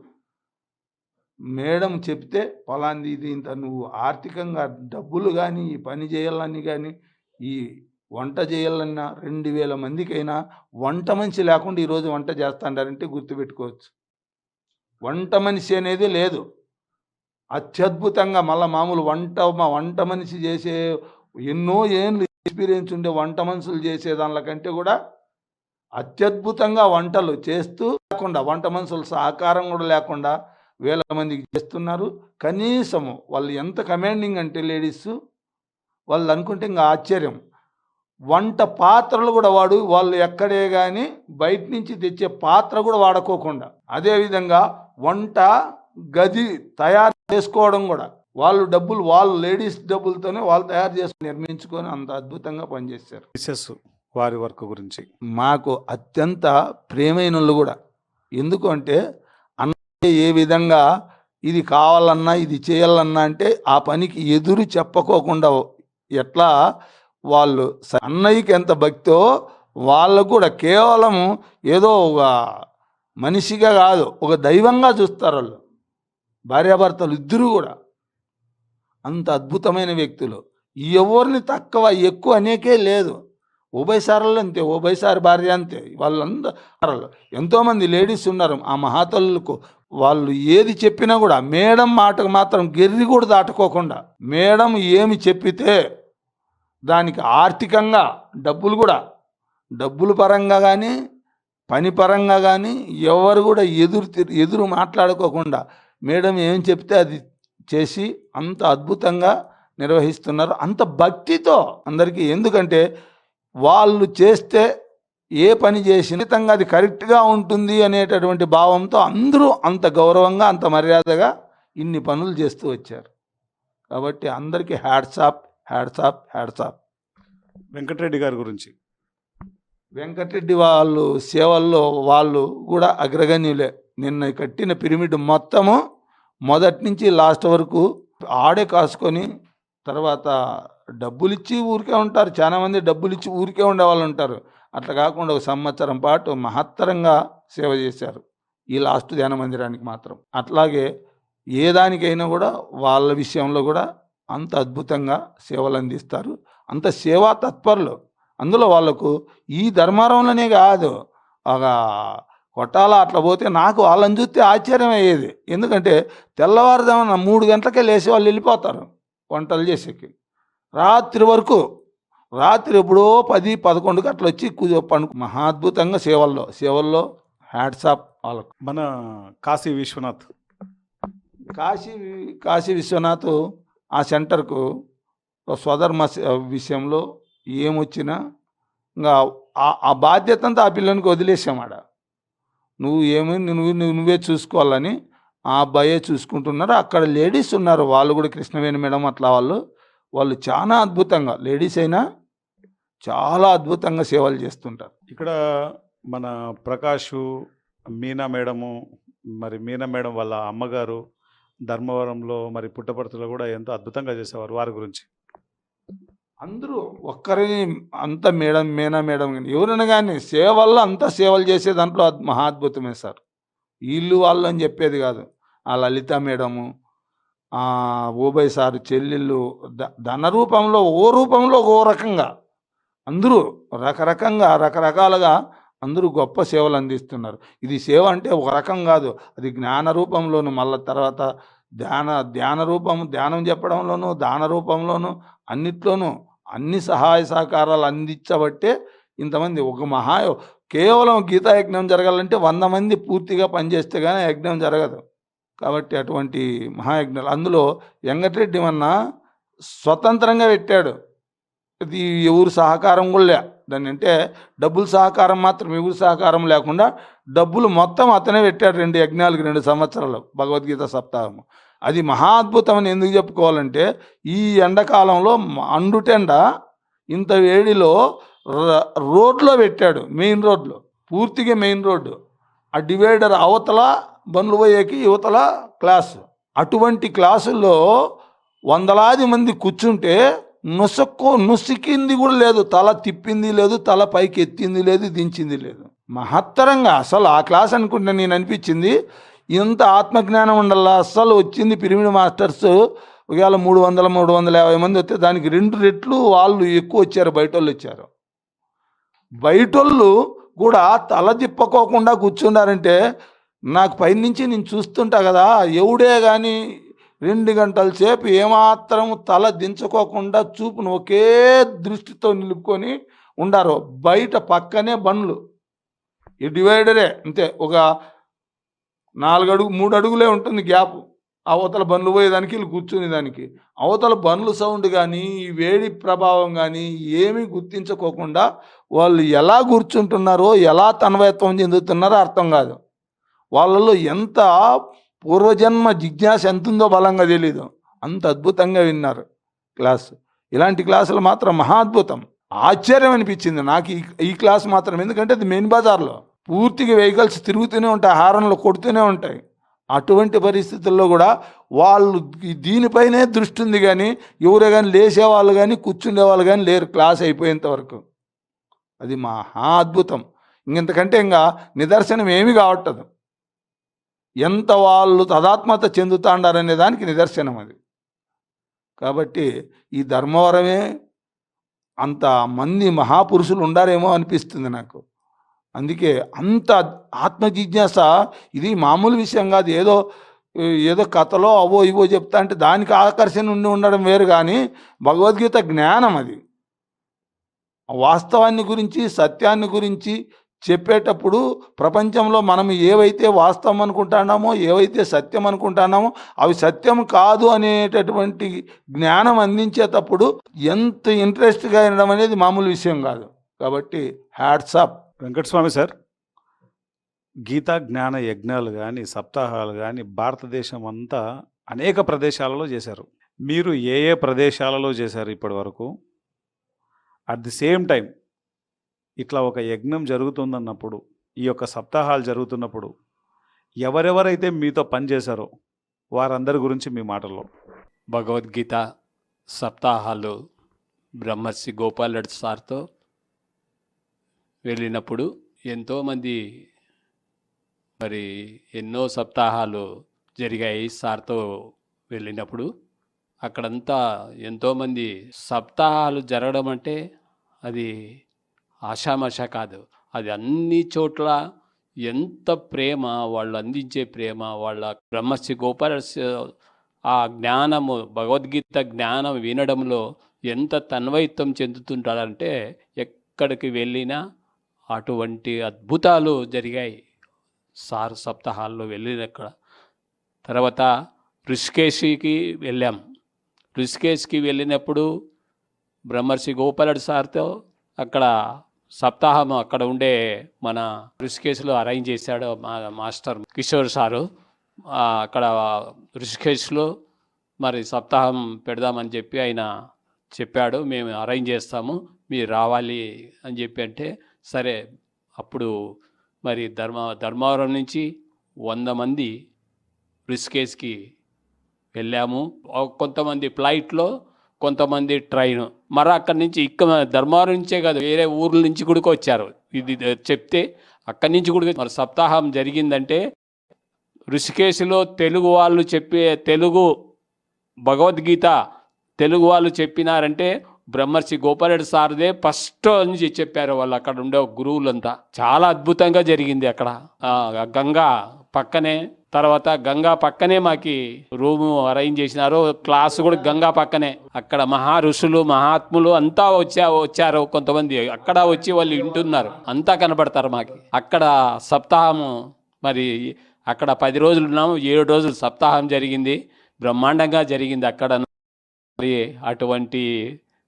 మేడం చెప్తే పలాంది ఇది ఇంత, నువ్వు ఆర్థికంగా డబ్బులు కానీ, ఈ పని చేయాలని కానీ, ఈ వంట చేయాలన్నా 2000 మందికైనా వంట మనిషి లేకుండా ఈరోజు వంట చేస్తాడారంటే గుర్తుపెట్టుకోవచ్చు. వంట మనిషి అనేది లేదు. అత్యద్భుతంగా మళ్ళీ మామూలు వంట మనిషి చేసే ఎన్నో ఏళ్ళు ఎక్స్పీరియన్స్ ఉండే వంట మనుషులు చేసే దానికంటే కూడా అత్యద్భుతంగా వంటలు చేస్తూ లేకుండా, వంట మనుషుల సహకారం కూడా లేకుండా 1000 మందికి చేస్తున్నారు. కనీసము వాళ్ళు ఎంత కమాండింగ్ అంటే లేడీస్, వాళ్ళు అనుకుంటే ఇంకా ఆశ్చర్యం. వంట పాత్రలు కూడా వాళ్ళు ఎక్కడే కానీ బయట నుంచి తెచ్చే పాత్ర కూడా వాడుకోకుండా, అదేవిధంగా వంట గది తయారు చేసుకోవడం కూడా వాళ్ళు లేడీస్ డబ్బులతోనే వాళ్ళు తయారు చేసుకుని నిర్మించుకొని అంత అద్భుతంగా పనిచేశారు. వారి వర్క్ గురించి మాకు అత్యంత ప్రియమైన వాళ్ళు కూడా. ఎందుకు అంటే అన్నయ్య ఏ విధంగా ఇది కావాలన్నా, ఇది చేయాలన్నా అంటే ఆ పనికి ఎదురు చెప్పకోకుండా, ఎట్లా వాళ్ళు అన్నయ్యకి ఎంత భక్తో వాళ్ళకు కూడా కేవలం ఏదో ఒక మనిషిగా కాదు, ఒక దైవంగా చూస్తారు వాళ్ళు. భార్యాభర్తలు ఇద్దరు కూడా అంత అద్భుతమైన వ్యక్తులు. ఎవరిని తక్కువ ఎక్కువ అనేకే లేదు. ఉభయసారులు అంతే, ఉభయసారి భార్య అంతే. వాళ్ళందరూ ఎంతోమంది లేడీస్ ఉన్నారు ఆ మహాతల్లులకు. వాళ్ళు ఏది చెప్పినా కూడా మేడం మాటకు మాత్రం గెర్రి కూడా దాటుకోకుండా, మేడం ఏమి చెప్పితే దానికి ఆర్థికంగా డబ్బులు పరంగా కానీ, పని పరంగా కానీ ఎవరు కూడా ఎదురు మాట్లాడుకోకుండా మేడం ఏం చెప్తే అది చేసి అంత అద్భుతంగా నిర్వహిస్తున్నారు. అంత భక్తితో అందరికీ. ఎందుకంటే వాళ్ళు చేస్తే ఏ పని చేసినా అది కరెక్ట్గా ఉంటుంది అనేటటువంటి భావంతో అందరూ అంత గౌరవంగా, అంత మర్యాదగా ఇన్ని పనులు చేస్తూ వచ్చారు. కాబట్టి అందరికీ హ్యాట్స్ ఆఫ్. వెంకటరెడ్డి గారి గురించి. వెంకటరెడ్డి వాళ్ళు సేవల్లో వాళ్ళు కూడా అగ్రగణ్యులే. నిన్న కట్టిన పిరమిడ్ మొత్తము మొదటి నుంచి లాస్ట్ వరకు ఆడే కాసుకొని, తర్వాత డబ్బులు ఇచ్చి ఊరికే ఉంటారు. చాలామంది డబ్బులు ఇచ్చి ఊరికే ఉండే వాళ్ళు ఉంటారు. అట్లా కాకుండా 1 సంవత్సరం పాటు మహత్తరంగా సేవ చేశారు ఈ లాస్ట్ ధ్యాన మందిరానికి మాత్రం. అట్లాగే ఏ దానికైనా కూడా వాళ్ళ విషయంలో కూడా అంత అద్భుతంగా సేవలు అందిస్తారు. అంత సేవా తత్పరులు. అందులో వాళ్ళకు ఈ ధర్మవరంలోనే కాదు, ఒక కొట్టాల అట్లా పోతే నాకు వాళ్ళని చూస్తే ఆశ్చర్యం అయ్యేది. ఎందుకంటే తెల్లవారుజామున 3 గంటలకే లేచి వాళ్ళు వెళ్ళిపోతారు వంటలు చేసేకి. రాత్రి ఎప్పుడో 10-11 గంటలు వచ్చి పండుకు. మహాద్భుతంగా సేవల్లో హ్యాట్స్ ఆఫ్ వాళ్ళకు. మన కాశీ విశ్వనాథ్. కాశీ విశ్వనాథ్ ఆ సెంటర్కు స్వధర్మ విషయంలో ఏమొచ్చినా ఇంకా ఆ బాధ్యత అంతా ఆ పిల్లనికి వదిలేసామాడ. నువ్వే చూసుకోవాలని ఆ అబ్బాయే చూసుకుంటున్నారు. అక్కడ లేడీస్ ఉన్నారు, వాళ్ళు కూడా కృష్ణవేణి మేడం అట్లా వాళ్ళు చాలా అద్భుతంగా, లేడీస్ అయినా చాలా అద్భుతంగా సేవలు చేస్తుంటారు. ఇక్కడ మన ప్రకాషు, మీనా మేడము, మరి మీనా మేడం వాళ్ళ అమ్మగారు ధర్మవరంలో మరి పుట్టపర్తిలో కూడా ఎంతో అద్భుతంగా చేసేవారు. వారి గురించి అందరూ ఒక్కరిని అంత మీనా మేడం కానీ ఎవరైనా కానీ సేవల్లో అంతా సేవలు చేసే దాంట్లో మహా అద్భుతమే సార్. వీళ్ళు వాళ్ళు అని చెప్పేది కాదు. ఆ లలిత మేడము, ఓబయ్ సార్ చెల్లెళ్ళు ధన రూపంలో ఓ రకంగా అందరూ రకరకాలుగా అందరూ గొప్ప సేవలు అందిస్తున్నారు. ఇది సేవ అంటే ఒక రకం కాదు, అది జ్ఞాన రూపంలోను, మళ్ళీ తర్వాత ధ్యానం చెప్పడంలోను, దాన రూపంలోను, అన్నిట్లోనూ అన్ని సహాయ సహకారాలు అందించబట్టే ఇంతమంది కేవలం గీతా యజ్ఞం జరగాలంటే 100 మంది పూర్తిగా పనిచేస్తే కానీ యజ్ఞం జరగదు. కాబట్టి అటువంటి మహాయజ్ఞాలు అందులో వెంకటరెడ్డి అన్న స్వతంత్రంగా పెట్టాడు. ఇది ఎవరు సహకారం కూడా లే దాన్ని, అంటే డబ్బుల సహకారం మాత్రం, ఎవరు సహకారం లేకుండా డబ్బులు మొత్తం అతనే పెట్టాడు. 2 యజ్ఞాలకు 2 సంవత్సరాలు భగవద్గీత సప్తాహం. అది మహా అద్భుతం అని ఎందుకు చెప్పుకోవాలంటే, ఈ ఎండాకాలంలో అండుటెండ ఇంత వేడిలో రోడ్లో పెట్టాడు, మెయిన్ రోడ్లో, పూర్తిగా మెయిన్ రోడ్డు, ఆ డివైడర్ అవతల బండ్లు పోయేకి యువతల క్లాసు. అటువంటి క్లాసుల్లో వందలాది మంది కూర్చుంటే నుసికింది కూడా లేదు, తల తిప్పింది లేదు, తల పైకి ఎత్తింది లేదు, దించింది లేదు. మహత్తరంగా అసలు ఆ క్లాస్ అనుకుంటే నేను అనిపించింది, ఇంత ఆత్మజ్ఞానం ఉండాలా. అస్సలు వచ్చింది పిరమిడ్ మాస్టర్స్ ఒకవేళ 350 మంది వస్తే దానికి 2 రెట్లు వాళ్ళు ఎక్కువ వచ్చారు, బయటోళ్ళు వచ్చారు. బయటోళ్ళు కూడా తల తిప్పకోకుండా కూర్చున్నారంటే, నాకు పైనుంచి నేను చూస్తుంటా కదా, ఎవడే కానీ 2 గంటల సేపు ఏమాత్రం తల దించుకోకుండా చూపును ఒకే దృష్టితో నిలుపుకొని ఉండారు. బయట పక్కనే బండ్లు, ఈ డివైడరే అంతే, ఒక 3 అడుగులే ఉంటుంది గ్యాప్. అవతల బండ్లు పోయేదానికి వీళ్ళు కూర్చునేదానికి, అవతల బండ్లు సౌండ్ కానీ వేడి ప్రభావం కానీ ఏమీ గుర్తించుకోకుండా వాళ్ళు ఎలా కూర్చుంటున్నారో, ఎలా తన్మయత్వం చెందుతున్నారో అర్థం కాదు. వాళ్ళలో ఎంత పూర్వజన్మ జిజ్ఞాస ఎంత ఉందో బలంగా తెలీదు, అంత అద్భుతంగా విన్నారు క్లాసు. ఇలాంటి క్లాసులు మాత్రం మహా అద్భుతం. ఆశ్చర్యం అనిపించింది నాకు ఈ క్లాస్ మాత్రం. ఎందుకంటే అది మెయిన్ బజార్లో పూర్తిగా వెహికల్స్ తిరుగుతూనే ఉంటాయి, హారన్లు కొడుతూనే ఉంటాయి. అటువంటి పరిస్థితుల్లో కూడా వాళ్ళు దీనిపైనే దృష్టి ఉంది, కానీ ఎవరే కానీ లేచేవాళ్ళు కానీ కూర్చుండే వాళ్ళు కానీ లేరు క్లాస్ అయిపోయేంత వరకు. అది మహా అద్భుతం. ఇంతకంటే ఇంకా నిదర్శనం ఏమీ కావట్టదు. ఎంత వాళ్ళు తదాత్మత చెందుతాండారనే దానికి నిదర్శనం అది. కాబట్టి ఈ ధర్మవరమే అంత మంది మహాపురుషులు ఉండారేమో అనిపిస్తుంది నాకు. అందుకే అంత ఆత్మజిజ్ఞాస ఇది మామూలు విషయం కాదు. ఏదో కథలో అవో ఇవో చెప్తా అంటే దానికి ఆకర్షణ ఉండడం వేరు, కానీ భగవద్గీత జ్ఞానం అది. వాస్తవాన్ని గురించి, సత్యాన్ని గురించి చెప్పేటప్పుడు ప్రపంచంలో మనం ఏవైతే వాస్తవం అనుకుంటున్నామో, ఏవైతే సత్యం అనుకుంటున్నామో అవి సత్యం కాదు అనేటటువంటి జ్ఞానం అందించేటప్పుడు ఎంత ఇంట్రెస్ట్గా వినడం అనేది మామూలు విషయం కాదు. కాబట్టి హ్యాట్సాప్ వెంకటస్వామి సార్. గీతా జ్ఞాన యజ్ఞాలు కానీ సప్తాహాలు కానీ భారతదేశం అంతా అనేక ప్రదేశాలలో చేశారు. మీరు ఏ ప్రదేశాలలో చేశారు ఇప్పటి వరకు? అట్ ది సేమ్ టైం ఇట్లా ఒక యజ్ఞం జరుగుతుందన్నప్పుడు, ఈ యొక్క సప్తాహాలు జరుగుతున్నప్పుడు ఎవరెవరైతే మీతో పనిచేశారో వారందరి గురించి మీ మాటల్లో. భగవద్గీత సప్తాహాలు బ్రహ్మర్షి గోపాల్ రెడ్డి సార్తో వెళ్ళినప్పుడు ఎంతోమంది, మరి ఎన్నో సప్తాహాలు జరిగాయి సార్తో వెళ్ళినప్పుడు. అక్కడంతా ఎంతోమంది, సప్తాహాలు జరగడం అంటే అది ఆషామాషా కాదు. అది అన్ని చోట్ల ఎంత ప్రేమ, వాళ్ళు అందించే ప్రేమ, వాళ్ళ బ్రహ్మర్షి గోపాల్ ఆ జ్ఞానము, భగవద్గీత జ్ఞానం వినడంలో ఎంత తన్వయిత్వం చెందుతుంటారంటే ఎక్కడికి వెళ్ళినా అటువంటి అద్భుతాలు జరిగాయి సార్ సప్తాహాల్లో వెళ్ళినక్కడ. తర్వాత ఋషికేశికి వెళ్ళాం. ఋషికేశ్కి వెళ్ళినప్పుడు బ్రహ్మర్షి గోపాలరెడ్డి సార్తో అక్కడ సప్తాహం అక్కడ ఉండే మన ఋషికేశ్లో అరేంజ్ చేశాడు మా మాస్టర్ కిషోర్ సారు. అక్కడ ఋషికేశ్లో మరి సప్తాహం పెడదామని చెప్పి ఆయన చెప్పాడు, మేము అరేంజ్ చేస్తాము మీరు రావాలి అని చెప్పి అంటే సరే. అప్పుడు మరి ధర్మవరం నుంచి 100 మంది ఋషికేశ్కి వెళ్ళాము. కొంతమంది ఫ్లైట్లో, కొంతమంది ట్రైన్. మరి అక్కడి నుంచి ధర్మవరం నుంచే కాదు వేరే ఊర్ల నుంచి కూడా వచ్చారు. ఇది చెప్తే అక్కడి నుంచి కూడా మరి సప్తాహం జరిగిందంటే ఋషికేశ్లో తెలుగు వాళ్ళు చెప్పే తెలుగు భగవద్గీత తెలుగు వాళ్ళు చెప్పినారంటే బ్రహ్మర్షి గోపాలరెడ్డి సార్దే ఫస్ట్ నుంచి చెప్పారు వాళ్ళు. అక్కడ ఉండే గురువులంతా చాలా అద్భుతంగా జరిగింది. అక్కడ గంగా పక్కనే, తర్వాత గంగా పక్కనే మాకి రూము అరేంజ్ చేసినారు. క్లాసు కూడా గంగా పక్కనే. అక్కడ మహా ఋషులు మహాత్ములు అంతా వచ్చారు. కొంతమంది అక్కడ వచ్చి వాళ్ళు వింటున్నారు, అంతా కనబడతారు మాకి. అక్కడ సప్తాహము మరి అక్కడ 10 రోజులు ఉన్నాము. 7 రోజులు సప్తాహం జరిగింది, బ్రహ్మాండంగా జరిగింది అక్కడ. మరి అటువంటి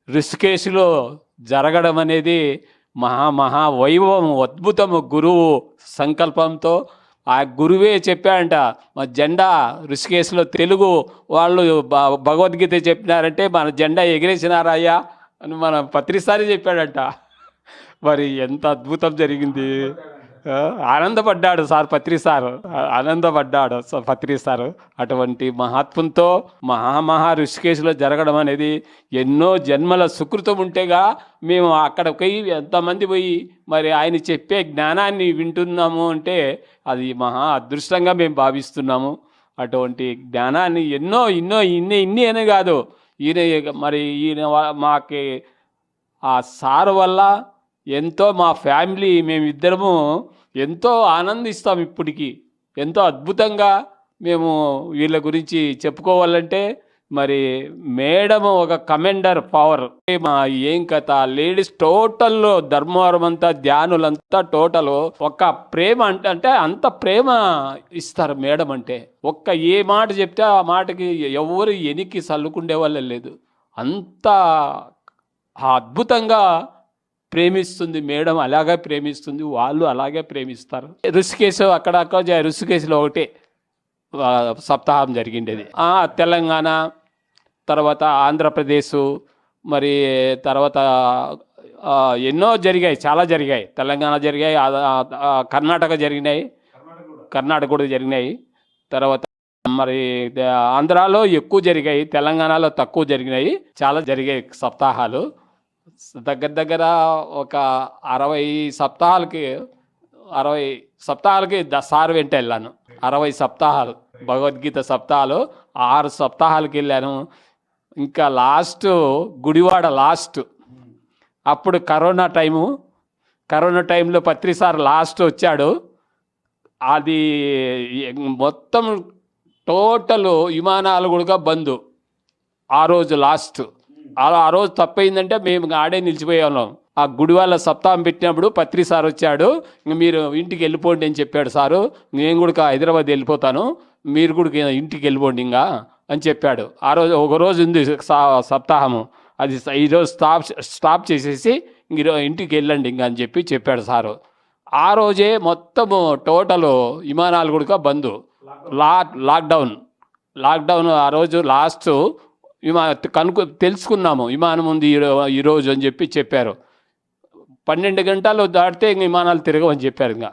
ఋషికేశ్లో జరగడం అనేది మహా వైభవం, అద్భుతము. గురువు సంకల్పంతో ఆ గురువే చెప్పాడంట, మా జెండా ఋషికేశ్లో తెలుగు వాళ్ళు భగవద్గీత చెప్పినారంటే మన జెండా ఎగిరేసినారయ్యా అని మన పత్రిసారి చెప్పాడంట. మరి ఎంత అద్భుతం జరిగింది. ఆనందపడ్డాడు సార్, పత్రి సార్ ఆనందపడ్డాడు పత్రి సారు. అటువంటి మహాత్ముతో మహా ఋషికేశ్లో జరగడం అనేది ఎన్నో జన్మల సుకృతం ఉంటేగా మేము అక్కడ పోయి ఎంతమంది పోయి మరి ఆయన చెప్పే జ్ఞానాన్ని వింటున్నాము అంటే అది మహా అదృష్టంగా మేము భావిస్తున్నాము. అటువంటి జ్ఞానాన్ని ఇన్ని అనే కాదు, ఈయన మాకి ఆ సార్ వల్ల ఎంతో మా ఫ్యామిలీ మేమిద్దరము ఎంతో ఆనందిస్తాం. ఇప్పటికీ ఎంతో అద్భుతంగా మేము వీళ్ళ గురించి చెప్పుకోవాలంటే మరి మేడం ఒక కమెండర్ పవర్. మా ఏం కథ లేడీస్ టోటల్లో ధర్మవరం అంతా ధ్యానులంతా టోటల్ ఒక ప్రేమ అంటే అంత ప్రేమ ఇస్తారు మేడం అంటే. ఏ మాట చెప్తే ఆ మాటకి ఎవరు ఎనికి సల్లుకుండే వాళ్ళే లేదు, అంత అద్భుతంగా ప్రేమిస్తుంది మేడం. అలాగే ప్రేమిస్తుంది, వాళ్ళు అలాగే ప్రేమిస్తారు. ఋషికేశ్ అక్కడ ఋషికేశ్లో ఒకటే సప్తాహం జరిగిండేది. తెలంగాణ తర్వాత ఆంధ్రప్రదేశ్ మరి తర్వాత ఎన్నో జరిగాయి, చాలా జరిగాయి. తెలంగాణ జరిగాయి, కర్ణాటక జరిగినాయి, కర్ణాటక కూడా జరిగినాయి. తర్వాత మరి ఆంధ్రాలో ఎక్కువ జరిగాయి, తెలంగాణలో తక్కువ జరిగినాయి. చాలా జరిగాయి సప్తాహాలు. దగ్గర ఒక 60 సప్తాహాలకి సార్ వెంట వెళ్ళాను. 60 సప్తాహాలు భగవద్గీత సప్తాహాలు 6 సప్తాహాలకి వెళ్ళాను. ఇంకా లాస్ట్ గుడివాడ లాస్ట్ అప్పుడు కరోనా టైంలో పత్రి సార్ లాస్ట్ వచ్చాడు. అది మొత్తం టోటల్ విమానాలు కూడా బంద్ ఆ రోజు లాస్ట్. ఆ రోజు తప్పైందంటే మేము ఆడే నిలిచిపోయాం. ఆ గుడివాళ్ళ సప్తాహం పెట్టినప్పుడు పత్రి సార్ వచ్చాడు, మీరు ఇంటికి వెళ్ళిపోండి అని చెప్పాడు సారు. నేను కూడా హైదరాబాద్ వెళ్ళిపోతాను, మీరు కూడా ఇంటికి వెళ్ళిపోండి ఇంకా అని చెప్పాడు. ఆ రోజు ఒక రోజు ఉంది సప్తాహము, అది ఈరోజు స్టాప్ చేసేసి ఇంటికి వెళ్ళండి ఇంకా అని చెప్పాడు సారు. ఆ రోజే మొత్తము టోటల్ విమానాలు కూడా బంద్, లాక్డౌన్. ఆ రోజు లాస్ట్ తెలుసుకున్నాము విమానం ఉంది ఈరోజు అని చెప్పారు. 12 గంటలు దాటితే ఇంక విమానాలు తిరగవని చెప్పారు. ఇంకా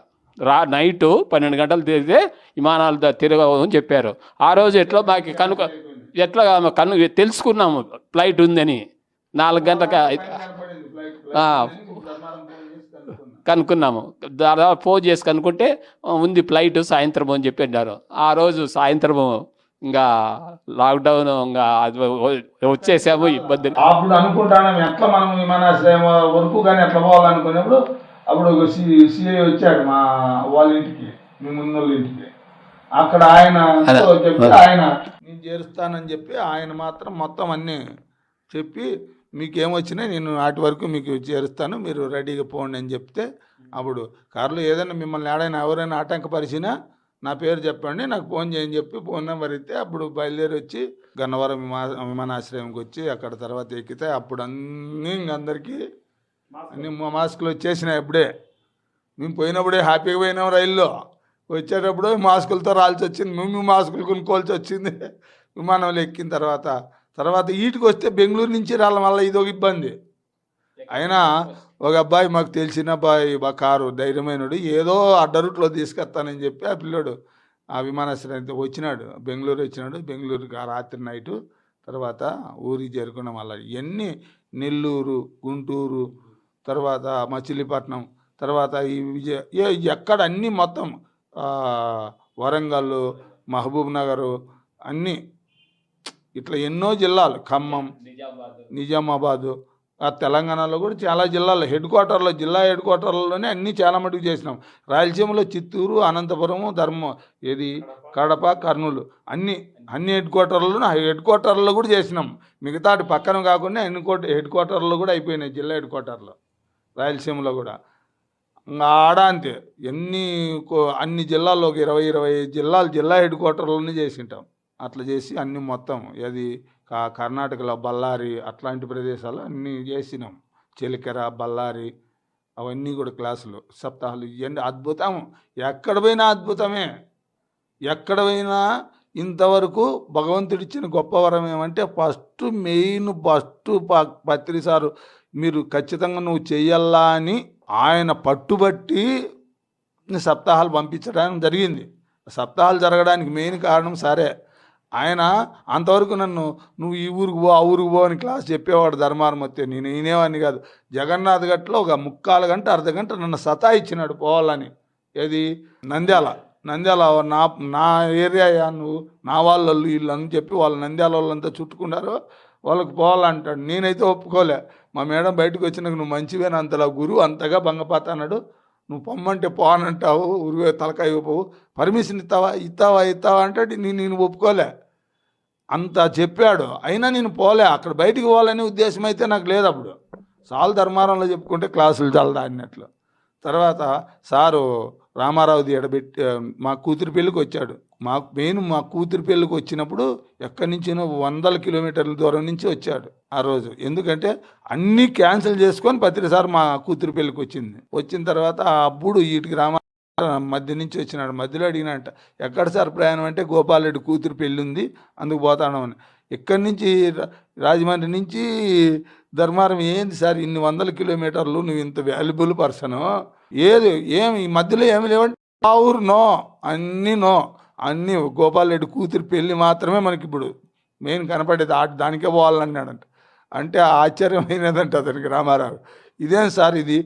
నైట్ 12 గంటలు తిరిగితే విమానాలు తిరగవని చెప్పారు. ఆ రోజు ఎట్లా మాకు తెలుసుకున్నాము ఫ్లైట్ ఉందని. 4 గంటలకు కనుక్కున్నాము, దాదాపు ఫోన్ చేసి కనుక్కుంటే ఉంది ఫ్లైట్ సాయంత్రం అని చెప్పారు. ఆ రోజు సాయంత్రము ఇంకా లాక్డౌన్ ఇంకా వచ్చేసాము. ఇబ్బంది అప్పుడు అనుకుంటాను ఎట్లా మనం విమానాశ్రయం వరకు కానీ ఎట్లా పోవాలనుకునేప్పుడు అప్పుడు సిఐ వచ్చాడు మా వాళ్ళ ఇంటికి, మీ ముందు ఇంటికి. అక్కడ ఆయన చెప్పి ఆయన నేను చేరుస్తానని చెప్పి ఆయన మాత్రం మొత్తం అన్నీ చెప్పి మీకేమొచ్చినా నేను వాటి వరకు మీకు చేరుస్తాను, మీరు రెడీగా పోండి అని చెప్తే అప్పుడు కారులో ఏదైనా మిమ్మల్ని ఎవరైనా ఆటంకపరిచినా నా పేరు చెప్పండి, నాకు ఫోన్ చేయని చెప్పి ఫోన్ నెంబర్ ఇస్తే అప్పుడు బయలుదేరి వచ్చి గన్నవరం విమానాశ్రయంకి వచ్చి అక్కడ తర్వాత ఎక్కితే అప్పుడు అన్నీ అందరికీ అన్ని మాస్కులు వచ్చేసినాయి. అప్పుడే మేము పోయినప్పుడే హ్యాపీగా పోయినాం, రైల్లో వచ్చేటప్పుడు మాస్కులతో రాల్సి వచ్చింది, మేము మాస్కులు కొనుక్కోవాల్సి వచ్చింది విమానంలో ఎక్కిన తర్వాత ఈటికి వస్తే బెంగళూరు నుంచి రాళ్ళ వల్ల ఇది ఒక ఇబ్బంది. అయినా ఒక అబ్బాయి మాకు తెలిసిన అబ్బాయి మా కారు ధైర్యమైనడు, ఏదో అడ్డ రూట్లో తీసుకొస్తానని చెప్పి ఆ పిల్లడు ఆ విమానాశ్రయంతో వచ్చినాడు, బెంగళూరు వచ్చినాడు. బెంగళూరుకి ఆ రాత్రి నైటు తర్వాత ఊరికి చేరుకున్నాం. అలా ఇవన్నీ నెల్లూరు, గుంటూరు, తర్వాత మచిలీపట్నం, తర్వాత ఈ ఎక్కడ అన్నీ మొత్తం వరంగల్, మహబూబ్ నగరు అన్నీ ఇట్లా ఎన్నో జిల్లాలు, ఖమ్మం, నిజామాబాదు, ఆ తెలంగాణలో కూడా చాలా జిల్లాలు జిల్లా హెడ్ క్వార్టర్లలోనే అన్నీ చాలా మటుకు చేసినాం. రాయలసీమలో చిత్తూరు, అనంతపురము, కడప, కర్నూలు అన్ని హెడ్ క్వార్టర్లలో కూడా చేసినాం. మిగతా పక్కన కాకుండా హెడ్ క్వార్టర్లో కూడా అయిపోయినాయి, జిల్లా హెడ్ క్వార్టర్లో రాయలసీమలో కూడా. ఆడ అంతే అన్ని జిల్లాల్లో ఒక 20 జిల్లాలు జిల్లా హెడ్ క్వార్టర్లోనే చేసింటాం. అట్లా చేసి అన్నీ మొత్తం కర్ణాటకలో బళ్ళారి అట్లాంటి ప్రదేశాలు అన్నీ చేసినాం. చెలికెర, బళ్ళారి అవన్నీ కూడా క్లాసులు, సప్తాహాలు ఇవన్నీ అద్భుతం. ఎక్కడ పోయినా అద్భుతమే. ఎక్కడ పోయినా ఇంతవరకు భగవంతుడిచ్చిన గొప్ప వరం ఏమంటే ఫస్ట్ పత్రి సారు మీరు ఖచ్చితంగా నువ్వు చెయ్యాలా అని ఆయన పట్టుబట్టి సప్తాహాలు పంపించడానికి జరిగింది. సప్తాహాలు జరగడానికి మెయిన్ కారణం సరే, ఆయన అంతవరకు నువ్వు ఈ ఊరికి పో ఆ ఊరికి పో అని క్లాస్ చెప్పేవాడు ధర్మారం వస్తే. నేను వినేవాడిని కాదు. జగన్నాథ్ గట్లో ఒక 3/4 గంట అర్ధగంట నన్ను సతాయిచ్చినాడు పోవాలని. ఏది నంద్యాల నా ఏరియా, నువ్వు నా వాళ్ళు వీళ్ళు అని చెప్పి వాళ్ళు నంద్యాల వాళ్ళంతా చుట్టుకున్నారు, వాళ్ళకి పోవాలంటాడు. నేనైతే ఒప్పుకోలే. మా మేడం బయటకు వచ్చినాక నువ్వు మంచివేనా అంతలా గురువు అంతగా భంగపాత అన్నాడు, నువ్వు పొమ్మంటే పోనంటావు, ఉరువే తలకాయ పోవు, పర్మిషన్ ఇస్తావా అంటే నేను ఒప్పుకోలే. అంత చెప్పాడు, అయినా నేను పోలే. అక్కడ బయటికి పోవాలనే ఉద్దేశం అయితే నాకు లేదు. అప్పుడు సాలు ధర్మారంలో చెప్పుకుంటే క్లాసులు చాలా అన్నట్లు. తర్వాత సారు రామారావుది ఎడబెట్టి మా కూతురి పెళ్ళికి వచ్చాడు. మా కూతురి పెళ్ళికి వచ్చినప్పుడు ఎక్కడి నుంచినో 100 కిలోమీటర్ల దూరం నుంచి వచ్చాడు ఆ రోజు. ఎందుకంటే అన్నీ క్యాన్సిల్ చేసుకొని పత్రిసారి మా కూతురి పెళ్ళికి వచ్చిన తర్వాత అప్పుడు వీటికి మధ్య నుంచి వచ్చినాడు. మధ్యలో అడిగినట్ట, ఎక్కడ సార్ ప్రయాణం అంటే గోపాలరెడ్డి కూతురు పెళ్ళి ఉంది అందుకు పోతాను అని. ఇక్కడి నుంచి రాజమండ్రి నుంచి ధర్మారం. ఏంది సార్ ఇన్ని 100 కిలోమీటర్లు, నువ్వు ఇంత వాల్యుబుల్ పర్సను, ఏమి ఈ మధ్యలో ఏమి లేవంటే ఆ ఊరు అన్నీ గోపాలరెడ్డి కూతురు పెళ్ళి మాత్రమే మనకి ఇప్పుడు మెయిన్ కనపడేది, దానికే పోవాలన్నాడంట. అంటే ఆశ్చర్యమైనదంట అతనికి రామారావు. ఇదేం సార్ ఇది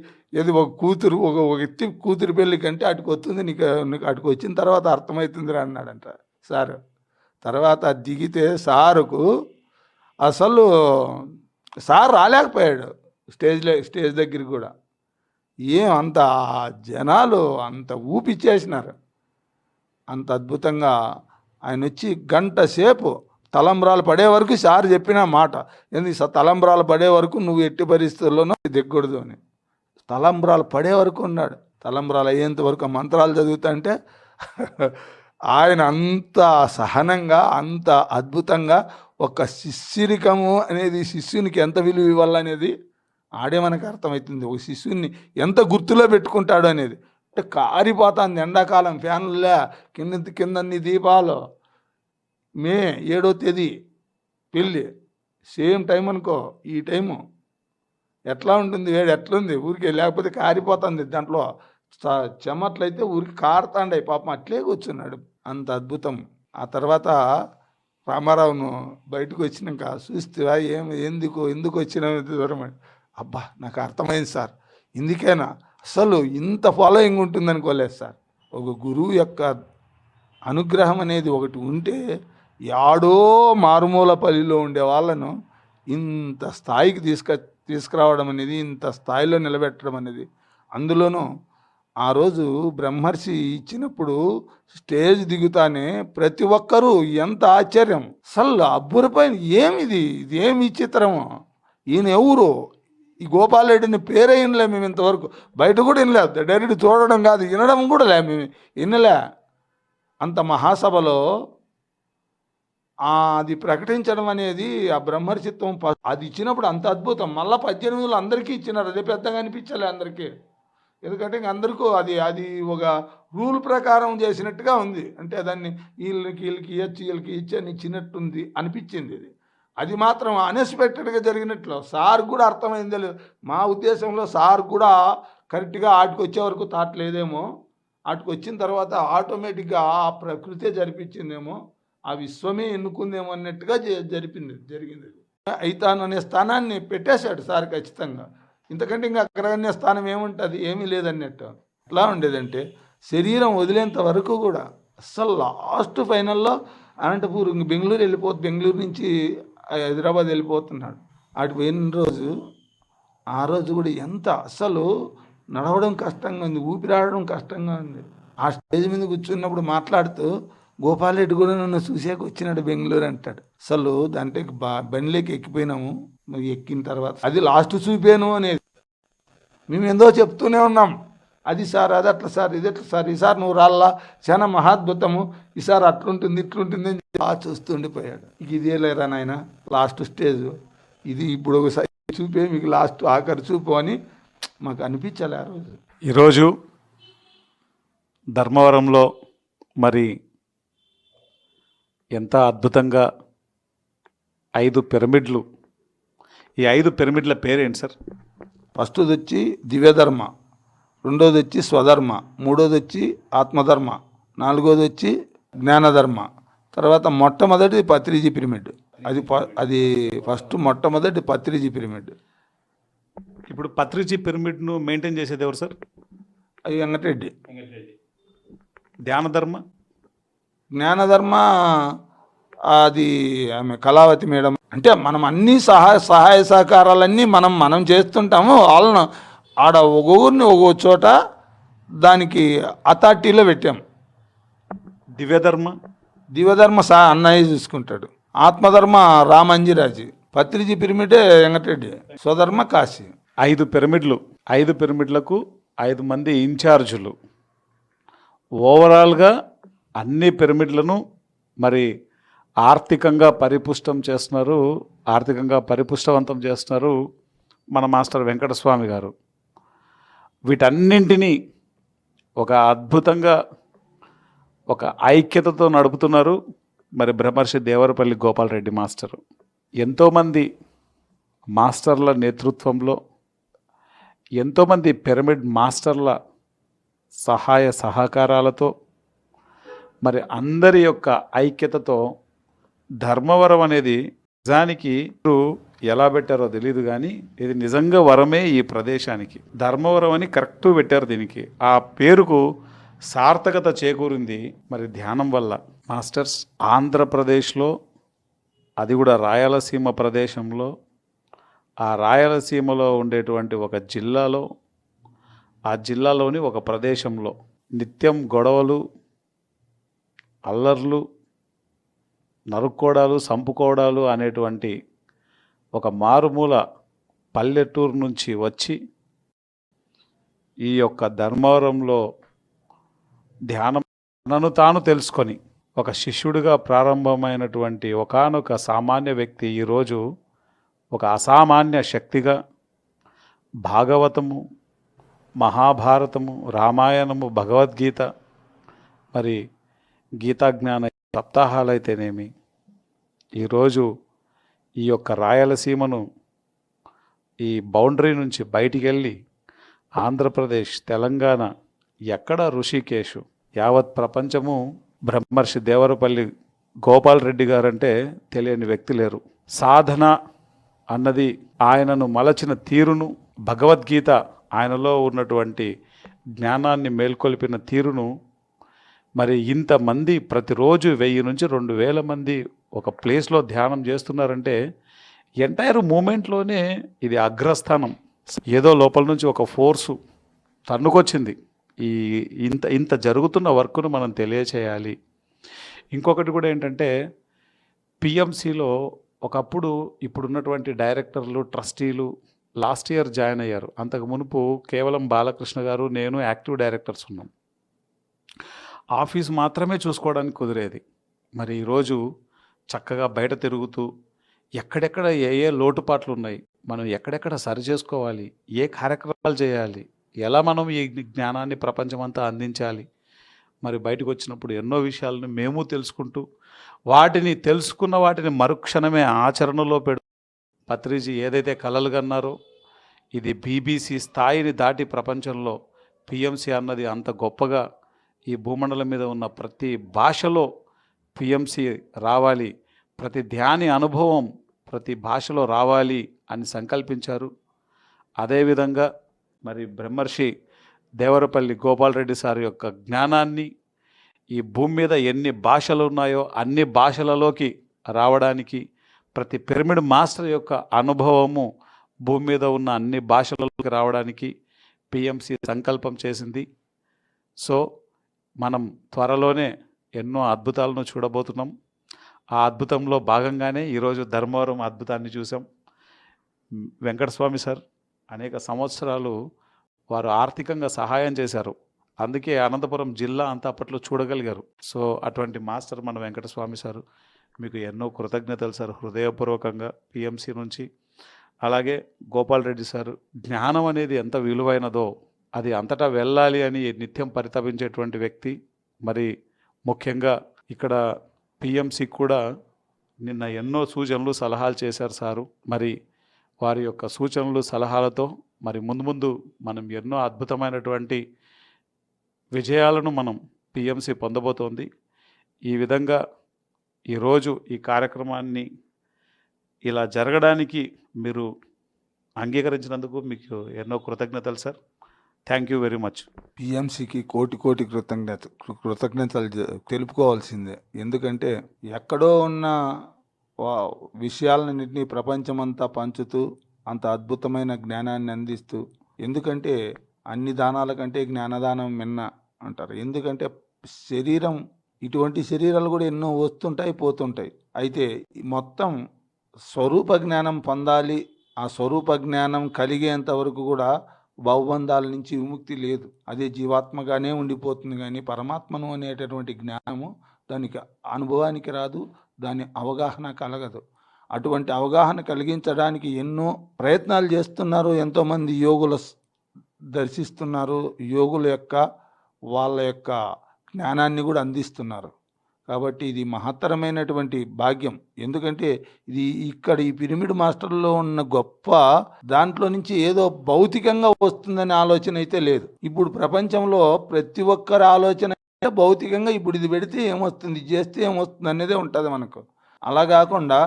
ఒక కూతురు ఒక వ్యక్తి కూతురు పెళ్ళి కంటే అటుకు వస్తుంది, నీకు అటుకు వచ్చిన తర్వాత అర్థమవుతుంది అన్నాడంట సార్. తర్వాత దిగితే సారుకు అసలు సార్ రాలేకపోయాడు స్టేజ్ దగ్గరికి కూడా. అంత జనాలు అంత ఊపిచ్చేసినారు. అంత అద్భుతంగా ఆయన వచ్చి గంట సేపు తలంబ్రాలు పడే వరకు సార్ చెప్పిన మాట ఏంది, తలంబ్రాలు పడే వరకు నువ్వు ఎట్టి పరిస్థితుల్లోనూ దిగకూడదు అని. తలంబ్రాలు పడే వరకు ఉన్నాడు. తలంబ్రాలు అయ్యేంత వరకు మంత్రాలు చదువుతుంటే ఆయన అంత సహనంగా అంత అద్భుతంగా ఒక శిష్యురికము అనేది, శిష్యునికి ఎంత విలువ ఇవ్వాలనేది ఆడే మనకు అర్థమవుతుంది. ఒక శిష్యుని ఎంత గుర్తులో పెట్టుకుంటాడు అనేది. అంటే కారిపోతుంది ఎండాకాలం, ఫ్యాన్లే, కిందన్ని దీపాలు. మే 7వ తేదీ పెళ్ళి, సేమ్ టైం అనుకో. ఈ టైము ఎట్లా ఉంటుంది, వేడి ఎట్లుంది ఊరికే, లేకపోతే కారిపోతుంది. దాంట్లో చెమట్లయితే ఊరికి కారుతాండాయి. పాపం అట్లే కూర్చున్నాడు. అంత అద్భుతం. ఆ తర్వాత రామారావును బయటకు వచ్చినాక చూస్తే ఎందుకు వచ్చిన దూరం, అబ్బా నాకు అర్థమైంది సార్, ఇందుకేనా అసలు ఇంత ఫాలోయింగ్ ఉంటుంది అనుకోలేదు సార్. ఒక గురువు యొక్క అనుగ్రహం అనేది ఒకటి ఉంటే యాడో మారుమూల పల్లిలో ఉండే వాళ్ళను ఇంత స్థాయికి తీసుకురావడం అనేది, ఇంత స్థాయిలో నిలబెట్టడం అనేది. అందులోనూ ఆ రోజు బ్రహ్మర్షి ఇచ్చినప్పుడు స్టేజ్ దిగుతానే ప్రతి ఒక్కరూ ఎంత ఆశ్చర్యం, అసలు అబ్బురపైన ఇది ఏమి చిత్రము, ఈయన ఎవరు, ఈ గోపాలరెడ్డిని పేరే వినలే మేము ఇంతవరకు, బయట కూడా వినలే. డైరెక్ట్ చూడడం కాదు, వినడం కూడా మేము వినలే. అంత మహాసభలో అది ప్రకటించడం అనేది ఆ బ్రహ్మర్షిత్వం అది ఇచ్చినప్పుడు అంత అద్భుతం. మళ్ళీ 18 అందరికీ ఇచ్చినారు. అదే పెద్దగా అనిపించలే అందరికీ. ఎందుకంటే ఇంక అందరికీ అది ఒక రూల్ ప్రకారం చేసినట్టుగా ఉంది. అంటే దాన్ని వీళ్ళకి ఇచ్చి అని ఇచ్చినట్టుంది అనిపించింది. అది మాత్రం అన్ఎక్స్పెక్టెడ్గా జరిగినట్లు సార్ కూడా అర్థమైందో లేదు. మా ఉద్దేశంలో సార్ కూడా కరెక్ట్గా ఆటికి వచ్చే వరకు థాట్ లేదేమో, ఆటికి వచ్చిన తర్వాత ఆటోమేటిక్గా ఆ ప్రకృతే జరిపించిందేమో, ఆ విశ్వమే ఎన్నుకుందేమో అన్నట్టుగా జరిగింది. అయితాను అనే స్థానాన్ని పెట్టేశాడు సార్ ఖచ్చితంగా. ఇంతకంటే ఇంకా అగ్రగణ్య స్థానం ఏముంటుంది, ఏమీ లేదన్నట్టు. ఎట్లా ఉండేదంటే శరీరం వదిలేంత వరకు కూడా అస్సలు లాస్ట్ ఫైనల్లో అనంతపూర్ బెంగళూరు బెంగళూరు నుంచి హైదరాబాద్ వెళ్ళిపోతున్నాడు. అటు పోయిన రోజు ఆ రోజు కూడా ఎంత అస్సలు నడవడం కష్టంగా ఉంది, ఊపిరాడడం కష్టంగా ఉంది. ఆ స్టేజ్ మీద కూర్చున్నప్పుడు మాట్లాడుతూ గోపాల్ రెడ్డి కూడా నన్ను చూసాక వచ్చినాడు బెంగళూరు అంటాడు. అసలు దాంట్లోకి బండిలోకి ఎక్కిపోయినాము. ఎక్కిన తర్వాత అది లాస్ట్ చూపాను అనేది మేము ఏందో చెప్తూనే ఉన్నాం. అది సార్, అది అట్లా సార్, ఇది ఎట్లా సార్, ఈసారి నువ్వు రాళ్ళ చాలా మహాద్భుతము, ఈసారి అట్లుంటుంది ఇట్లుంటుంది అని చూస్తుండిపోయాడు. ఇదే లేరా నాయన లాస్ట్ స్టేజ్ ఇది, ఇప్పుడు ఒకసారి చూపే మీకు లాస్ట్ ఆఖరి చూపు అని మాకు అనిపించాలి ఆ రోజు. ఈరోజు ధర్మవరంలో మరి ఎంత అద్భుతంగా 5 పిరమిడ్లు. ఈ 5 పిరమిడ్ల పేరేంటి సార్? ఫస్ట్ది వచ్చి దివ్యధర్మ, రెండోది వచ్చి స్వధర్మ, మూడోది వచ్చి ఆత్మధర్మ, నాలుగోది వచ్చి జ్ఞానధర్మ, తర్వాత మొట్టమొదటి పత్రిజీ పిరమిడ్. అది ఫస్ట్ మొట్టమొదటి పత్రిజీ పిరమిడ్. ఇప్పుడు పత్రిజీ పిరమిడ్ను మెయింటైన్ చేసేది ఎవరు సార్? అది వెంకటరెడ్డి. ధ్యానధర్మ, జ్ఞానధర్మ అది ఆమె కళావతి మేడం. అంటే మనం అన్ని సహాయ సహకారాలన్నీ మనం చేస్తుంటాము. వాళ్ళను ఆడ ఒక్కొక్కరిని ఒక్కో చోట దానికి అథారిటీలో పెట్టాం. దివ్యధర్మ అన్నయ్య చూసుకుంటాడు. ఆత్మధర్మ రామంజిరాజు, పత్రిజీ పిరమిడే వెంకటరెడ్డి, స్వధర్మ కాశీ. 5 పిరమిడ్లు, 5 పిరమిడ్లకు 5 మంది ఇన్ఛార్జులు. ఓవరాల్గా అన్ని పిరమిడ్లను మరి ఆర్థికంగా పరిపుష్టవంతం చేస్తున్నారు మన మాస్టర్ వెంకటస్వామి గారు. వీటన్నింటినీ ఒక అద్భుతంగా ఒక ఐక్యతతో నడుపుతున్నారు మరి బ్రహ్మర్షి దేవరపల్లి గోపాల్ రెడ్డి మాస్టరు. ఎంతోమంది మాస్టర్ల నేతృత్వంలో, ఎంతోమంది పిరమిడ్ మాస్టర్ల సహాయ సహకారాలతో, మరి అందరి యొక్క ఐక్యతతో ధర్మవరం అనేది నిజానికి ఎలా పెట్టారో తెలియదు కానీ ఇది నిజంగా వరమే ఈ ప్రదేశానికి. ధర్మవరం అని కరెక్ట్ పెట్టారు దీనికి. ఆ పేరుకు సార్థకత చేకూరింది మరి ధ్యానం వల్ల. మాస్టర్స్ ఆంధ్రప్రదేశ్లో, అది కూడా రాయలసీమ ప్రదేశంలో, ఆ రాయలసీమలో ఉండేటువంటి ఒక జిల్లాలో, ఆ జిల్లాలోని ఒక ప్రదేశంలో నిత్యం గొడవలు, అల్లర్లు, నరుక్కోవడాలు, సంపుకోవడాలు అనేటువంటి ఒక మారుమూల పల్లెటూరు నుంచి వచ్చి ఈ యొక్క ధర్మవరంలో ధ్యానం తనను తాను తెలుసుకొని ఒక శిష్యుడిగా ప్రారంభమైనటువంటి ఒకానొక సామాన్య వ్యక్తి ఈరోజు ఒక అసామాన్య శక్తిగా భాగవతము, మహాభారతము, రామాయణము, భగవద్గీత, మరి గీతాజ్ఞాన సప్తాహాలైతేనేమి, ఈరోజు ఈ యొక్క రాయలసీమను ఈ బౌండరీ నుంచి బయటికి వెళ్ళి ఆంధ్రప్రదేశ్, తెలంగాణ, ఎక్కడ ఋషికేశు, యావత్ ప్రపంచము బ్రహ్మర్షి దేవరపల్లి గోపాల్ రెడ్డి గారంటే తెలియని వ్యక్తి లేరు. సాధన అన్నది ఆయనను మలచిన తీరును, భగవద్గీత ఆయనలో ఉన్నటువంటి జ్ఞానాన్ని మేల్కొల్పిన తీరును, మరి ఇంతమంది ప్రతిరోజు 1000 నుంచి 2000 మంది ఒక ప్లేస్లో ధ్యానం చేస్తున్నారంటే ఎంటైర్ మూమెంట్లోనే ఇది అగ్రస్థానం. ఏదో లోపల నుంచి ఒక ఫోర్సు తన్నుకొచ్చింది. ఇంత జరుగుతున్న వర్క్ను మనం తెలియచేయాలి. ఇంకొకటి కూడా ఏంటంటే పిఎంసిలో ఒకప్పుడు ఇప్పుడున్నటువంటి డైరెక్టర్లు, ట్రస్టీలు లాస్ట్ ఇయర్ జాయిన్ అయ్యారు. అంతకు మునుపు కేవలం బాలకృష్ణ గారు, నేను యాక్టివ్ డైరెక్టర్స్ ఉన్నాం. ఆఫీస్ మాత్రమే చూసుకోవడానికి కుదిరేది. మరి ఈరోజు చక్కగా బయట తిరుగుతూ ఎక్కడెక్కడ ఏ ఏ లోటుపాట్లు ఉన్నాయి, మనం ఎక్కడెక్కడ సరి చేసుకోవాలి, ఏ కార్యక్రమాలు చేయాలి, ఎలా మనం ఈ జ్ఞానాన్ని ప్రపంచమంతా అందించాలి, మరి బయటకు వచ్చినప్పుడు ఎన్నో విషయాలను మేము తెలుసుకుంటూ తెలుసుకున్న వాటిని మరుక్షణమే ఆచరణలో పత్రిజీ ఏదైతే కలలు కన్నారో ఇది బీబీసీ స్థాయిని దాటి ప్రపంచంలో పిఎంసి అన్నది అంత గొప్పగా ఈ భూమండలం మీద ఉన్న ప్రతి భాషలో పిఎంసి రావాలి, ప్రతి ధ్యాని అనుభవం ప్రతి భాషలో రావాలి అని సంకల్పించారు. అదేవిధంగా మరి బ్రహ్మర్షి దేవరపల్లి గోపాలరెడ్డి సార్ యొక్క జ్ఞానాన్ని ఈ భూమి మీద ఎన్ని భాషలు ఉన్నాయో అన్ని భాషలలోకి రావడానికి, ప్రతి పిరమిడ్ మాస్టర్ యొక్క అనుభవము భూమి మీద ఉన్న అన్ని భాషలలోకి రావడానికి పిఎంసి సంకల్పం చేసింది. సో మనం త్వరలోనే ఎన్నో అద్భుతాలను చూడబోతున్నాం. ఆ అద్భుతంలో భాగంగానే ఈరోజు ధర్మవరం అద్భుతాన్ని చూసాం. వెంకటస్వామి సార్ అనేక సంవత్సరాలు వారు ఆర్థికంగా సహాయం చేశారు, అందుకే అనంతపురం జిల్లా అంతా అప్పట్లో చూడగలిగారు. సో అటువంటి మాస్టర్ మన వెంకటస్వామి సారు, మీకు ఎన్నో కృతజ్ఞతలు సార్ హృదయపూర్వకంగా పిఎంసి నుంచి. అలాగే గోపాల్ రెడ్డి సారు, జ్ఞానం అనేది ఎంత విలువైనదో అది అంతటా వెళ్ళాలి అని నిత్యం పరితపించేటువంటి వ్యక్తి. మరి ముఖ్యంగా ఇక్కడ పిఎంసి కూడా నిన్న ఎన్నో సూచనలు సలహాలు చేశారు సారు. మరి వారి యొక్క సూచనలు సలహాలతో మరి ముందు మనం ఎన్నో అద్భుతమైనటువంటి విజయాలను మనం పిఎంసి పొందబోతోంది. ఈ విధంగా ఈరోజు ఈ కార్యక్రమాన్ని ఇలా జరగడానికి మీరు అంగీకరించినందుకు మీకు ఎన్నో కృతజ్ఞతలు sir. Thank you very much. పిఎంసికి కోటి కృతజ్ఞతలు తెలుపుకోవాల్సిందే. ఎందుకంటే ఎక్కడో ఉన్న విషయాలన్నింటినీ ప్రపంచమంతా పంచుతూ అంత అద్భుతమైన జ్ఞానాన్ని అందిస్తూ, ఎందుకంటే అన్ని దానాల కంటే జ్ఞానదానం మిన్న అంటారు. ఎందుకంటే శరీరం, ఇటువంటి శరీరాలు కూడా ఎన్నో వస్తుంటాయి పోతుంటాయి. అయితే మొత్తం స్వరూప జ్ఞానం పొందాలి. ఆ స్వరూప జ్ఞానం కలిగేంత వరకు కూడా భవబంధాల నుంచి విముక్తి లేదు. అదే జీవాత్మగానే ఉండిపోతుంది. కానీ పరమాత్మను అనేటటువంటి జ్ఞానము దానికి అనుభవానికి రాదు, దాని అవగాహన కలగదు. అటువంటి అవగాహన కలిగించడానికి ఎన్నో ప్రయత్నాలు చేస్తున్నారు. ఎంతోమంది యోగుల దర్శిస్తున్నారు, యోగుల యొక్క వాళ్ళ యొక్క జ్ఞానాన్ని కూడా అందిస్తున్నారు. కాబట్టి ఇది మహత్తరమైనటువంటి భాగ్యం. ఎందుకంటే ఇది ఇక్కడ ఈ పిరమిడ్ మాస్టర్లో ఉన్న గొప్ప దాంట్లో నుంచి ఏదో భౌతికంగా వస్తుందనే ఆలోచన అయితే లేదు. ఇప్పుడు ప్రపంచంలో ప్రతి ఒక్కరి ఆలోచన భౌతికంగా ఇప్పుడు ఇది పెడితే ఏమొస్తుంది, ఇది చేస్తే ఏమొస్తుంది అనేదే ఉంటుంది మనకు. అలా కాకుండా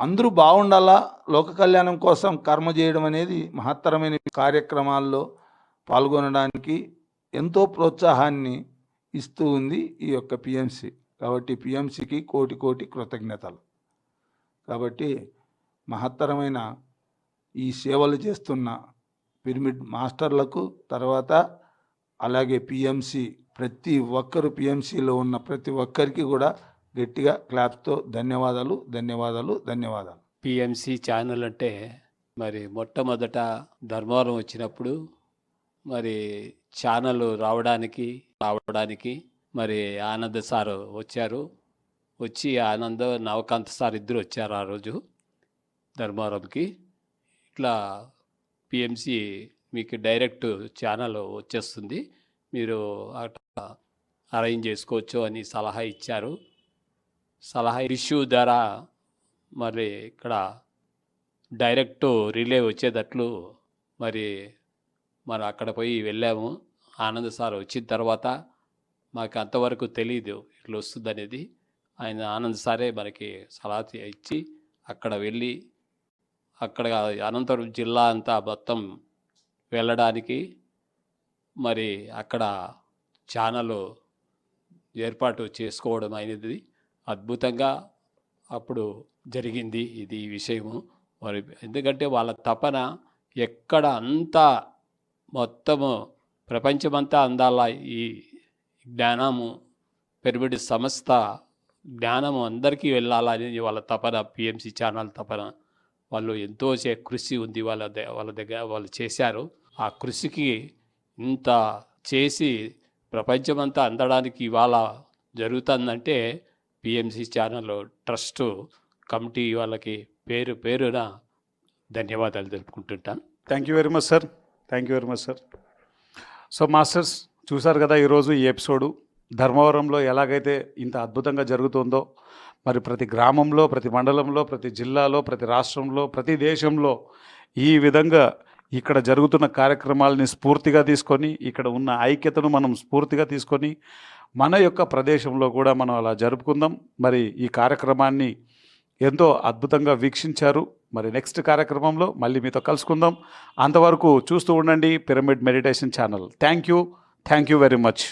అందరూ బాగుండాలా, లోక కళ్యాణం కోసం కర్మ చేయడం అనేది మహత్తరమైన కార్యక్రమాల్లో పాల్గొనడానికి ఎంతో ప్రోత్సాహాన్ని ఇస్తూ ఉంది ఈ యొక్క పిఎంసి. కాబట్టి పిఎంసికి కోటి కృతజ్ఞతలు. కాబట్టి మహత్తరమైన ఈ సేవలు చేస్తున్న పిరమిడ్ మాస్టర్లకు, తర్వాత అలాగే పిఎంసి ప్రతి ఒక్కరు, పిఎంసిలో ఉన్న ప్రతి ఒక్కరికి కూడా గట్టిగా క్లాప్తో ధన్యవాదాలు. పిఎంసి ఛానల్ అంటే మరి మొట్టమొదట ధర్మవరం వచ్చినప్పుడు మరి ఛానల్ రావడానికి మరి ఆనంద్ సార్ వచ్చారు. వచ్చి ఆనంద్, నవకాంత్ సార్ ఇద్దరు వచ్చారు ఆ రోజు ధర్మవరంకి. ఇట్లా పిఎంసి మీకు డైరెక్ట్ ఛానల్ వచ్చేస్తుంది, మీరు అట్లా అరేంజ్ చేసుకోవచ్చు అని సలహా ఇచ్చారు. సలహా ఇష్యూ ద్వారా మరి ఇక్కడ డైరెక్ట్ రిలే వచ్చేటట్లు మరి అక్కడ పోయి వెళ్ళాము. ఆనంద్ సార్ వచ్చిన తర్వాత మాకు అంతవరకు తెలియదు ఇట్లా వస్తుంది అనేది. ఆనంద్ సారే మనకి సలహా ఇచ్చి అక్కడ వెళ్ళి అక్కడ అనంతపురం జిల్లా అంతా మొత్తం వెళ్ళడానికి మరి అక్కడ ఛానల్ ఏర్పాటు చేసుకోవడం అనేది అద్భుతంగా అప్పుడు జరిగింది ఇది విషయము. మరి ఎందుకంటే వాళ్ళ తపన ఎక్కడ అంతా మొత్తము ప్రపంచమంతా అందాల ఈ జ్ఞానము, పిరమిడ్ సంస్థ జ్ఞానము అందరికీ వెళ్ళాలని వాళ్ళ తపన, పిఎంసి ఛానల్ తపన. వాళ్ళు ఎంతో కృషి ఉంది వాళ్ళ దగ్గర వాళ్ళు చేశారు. ఆ కృషికి ఇంత చేసి ప్రపంచమంతా అందడానికి ఇవాళ జరుగుతుందంటే పిఎంసి ఛానల్ ట్రస్ట్ కమిటీ వాళ్ళకి పేరు పేరున ధన్యవాదాలు తెలుపుకుంటుంటాను. Thank you very much sir. Thank you very much sir. So masters, చూసారు కదా ఈరోజు ఈ ఎపిసోడు ధర్మవరంలో ఎలాగైతే ఇంత అద్భుతంగా జరుగుతుందో, మరి ప్రతి గ్రామంలో, ప్రతి మండలంలో, ప్రతి జిల్లాలో, ప్రతి రాష్ట్రంలో, ప్రతి దేశంలో ఈ విధంగా ఇక్కడ జరుగుతున్న కార్యక్రమాలని స్ఫూర్తిగా తీసుకొని, ఇక్కడ ఉన్న ఐక్యతను మనం స్ఫూర్తిగా తీసుకొని మన యొక్క ప్రదేశంలో కూడా మనం అలా జరుపుకుందాం. మరి ఈ కార్యక్రమాన్ని ఎంతో అద్భుతంగా వీక్షించారు. మరి నెక్స్ట్ కార్యక్రమంలో మళ్ళీ మీతో కలుసుకుందాం. అంతవరకు చూస్తూ ఉండండి pyramid meditation channel. Thank you very much.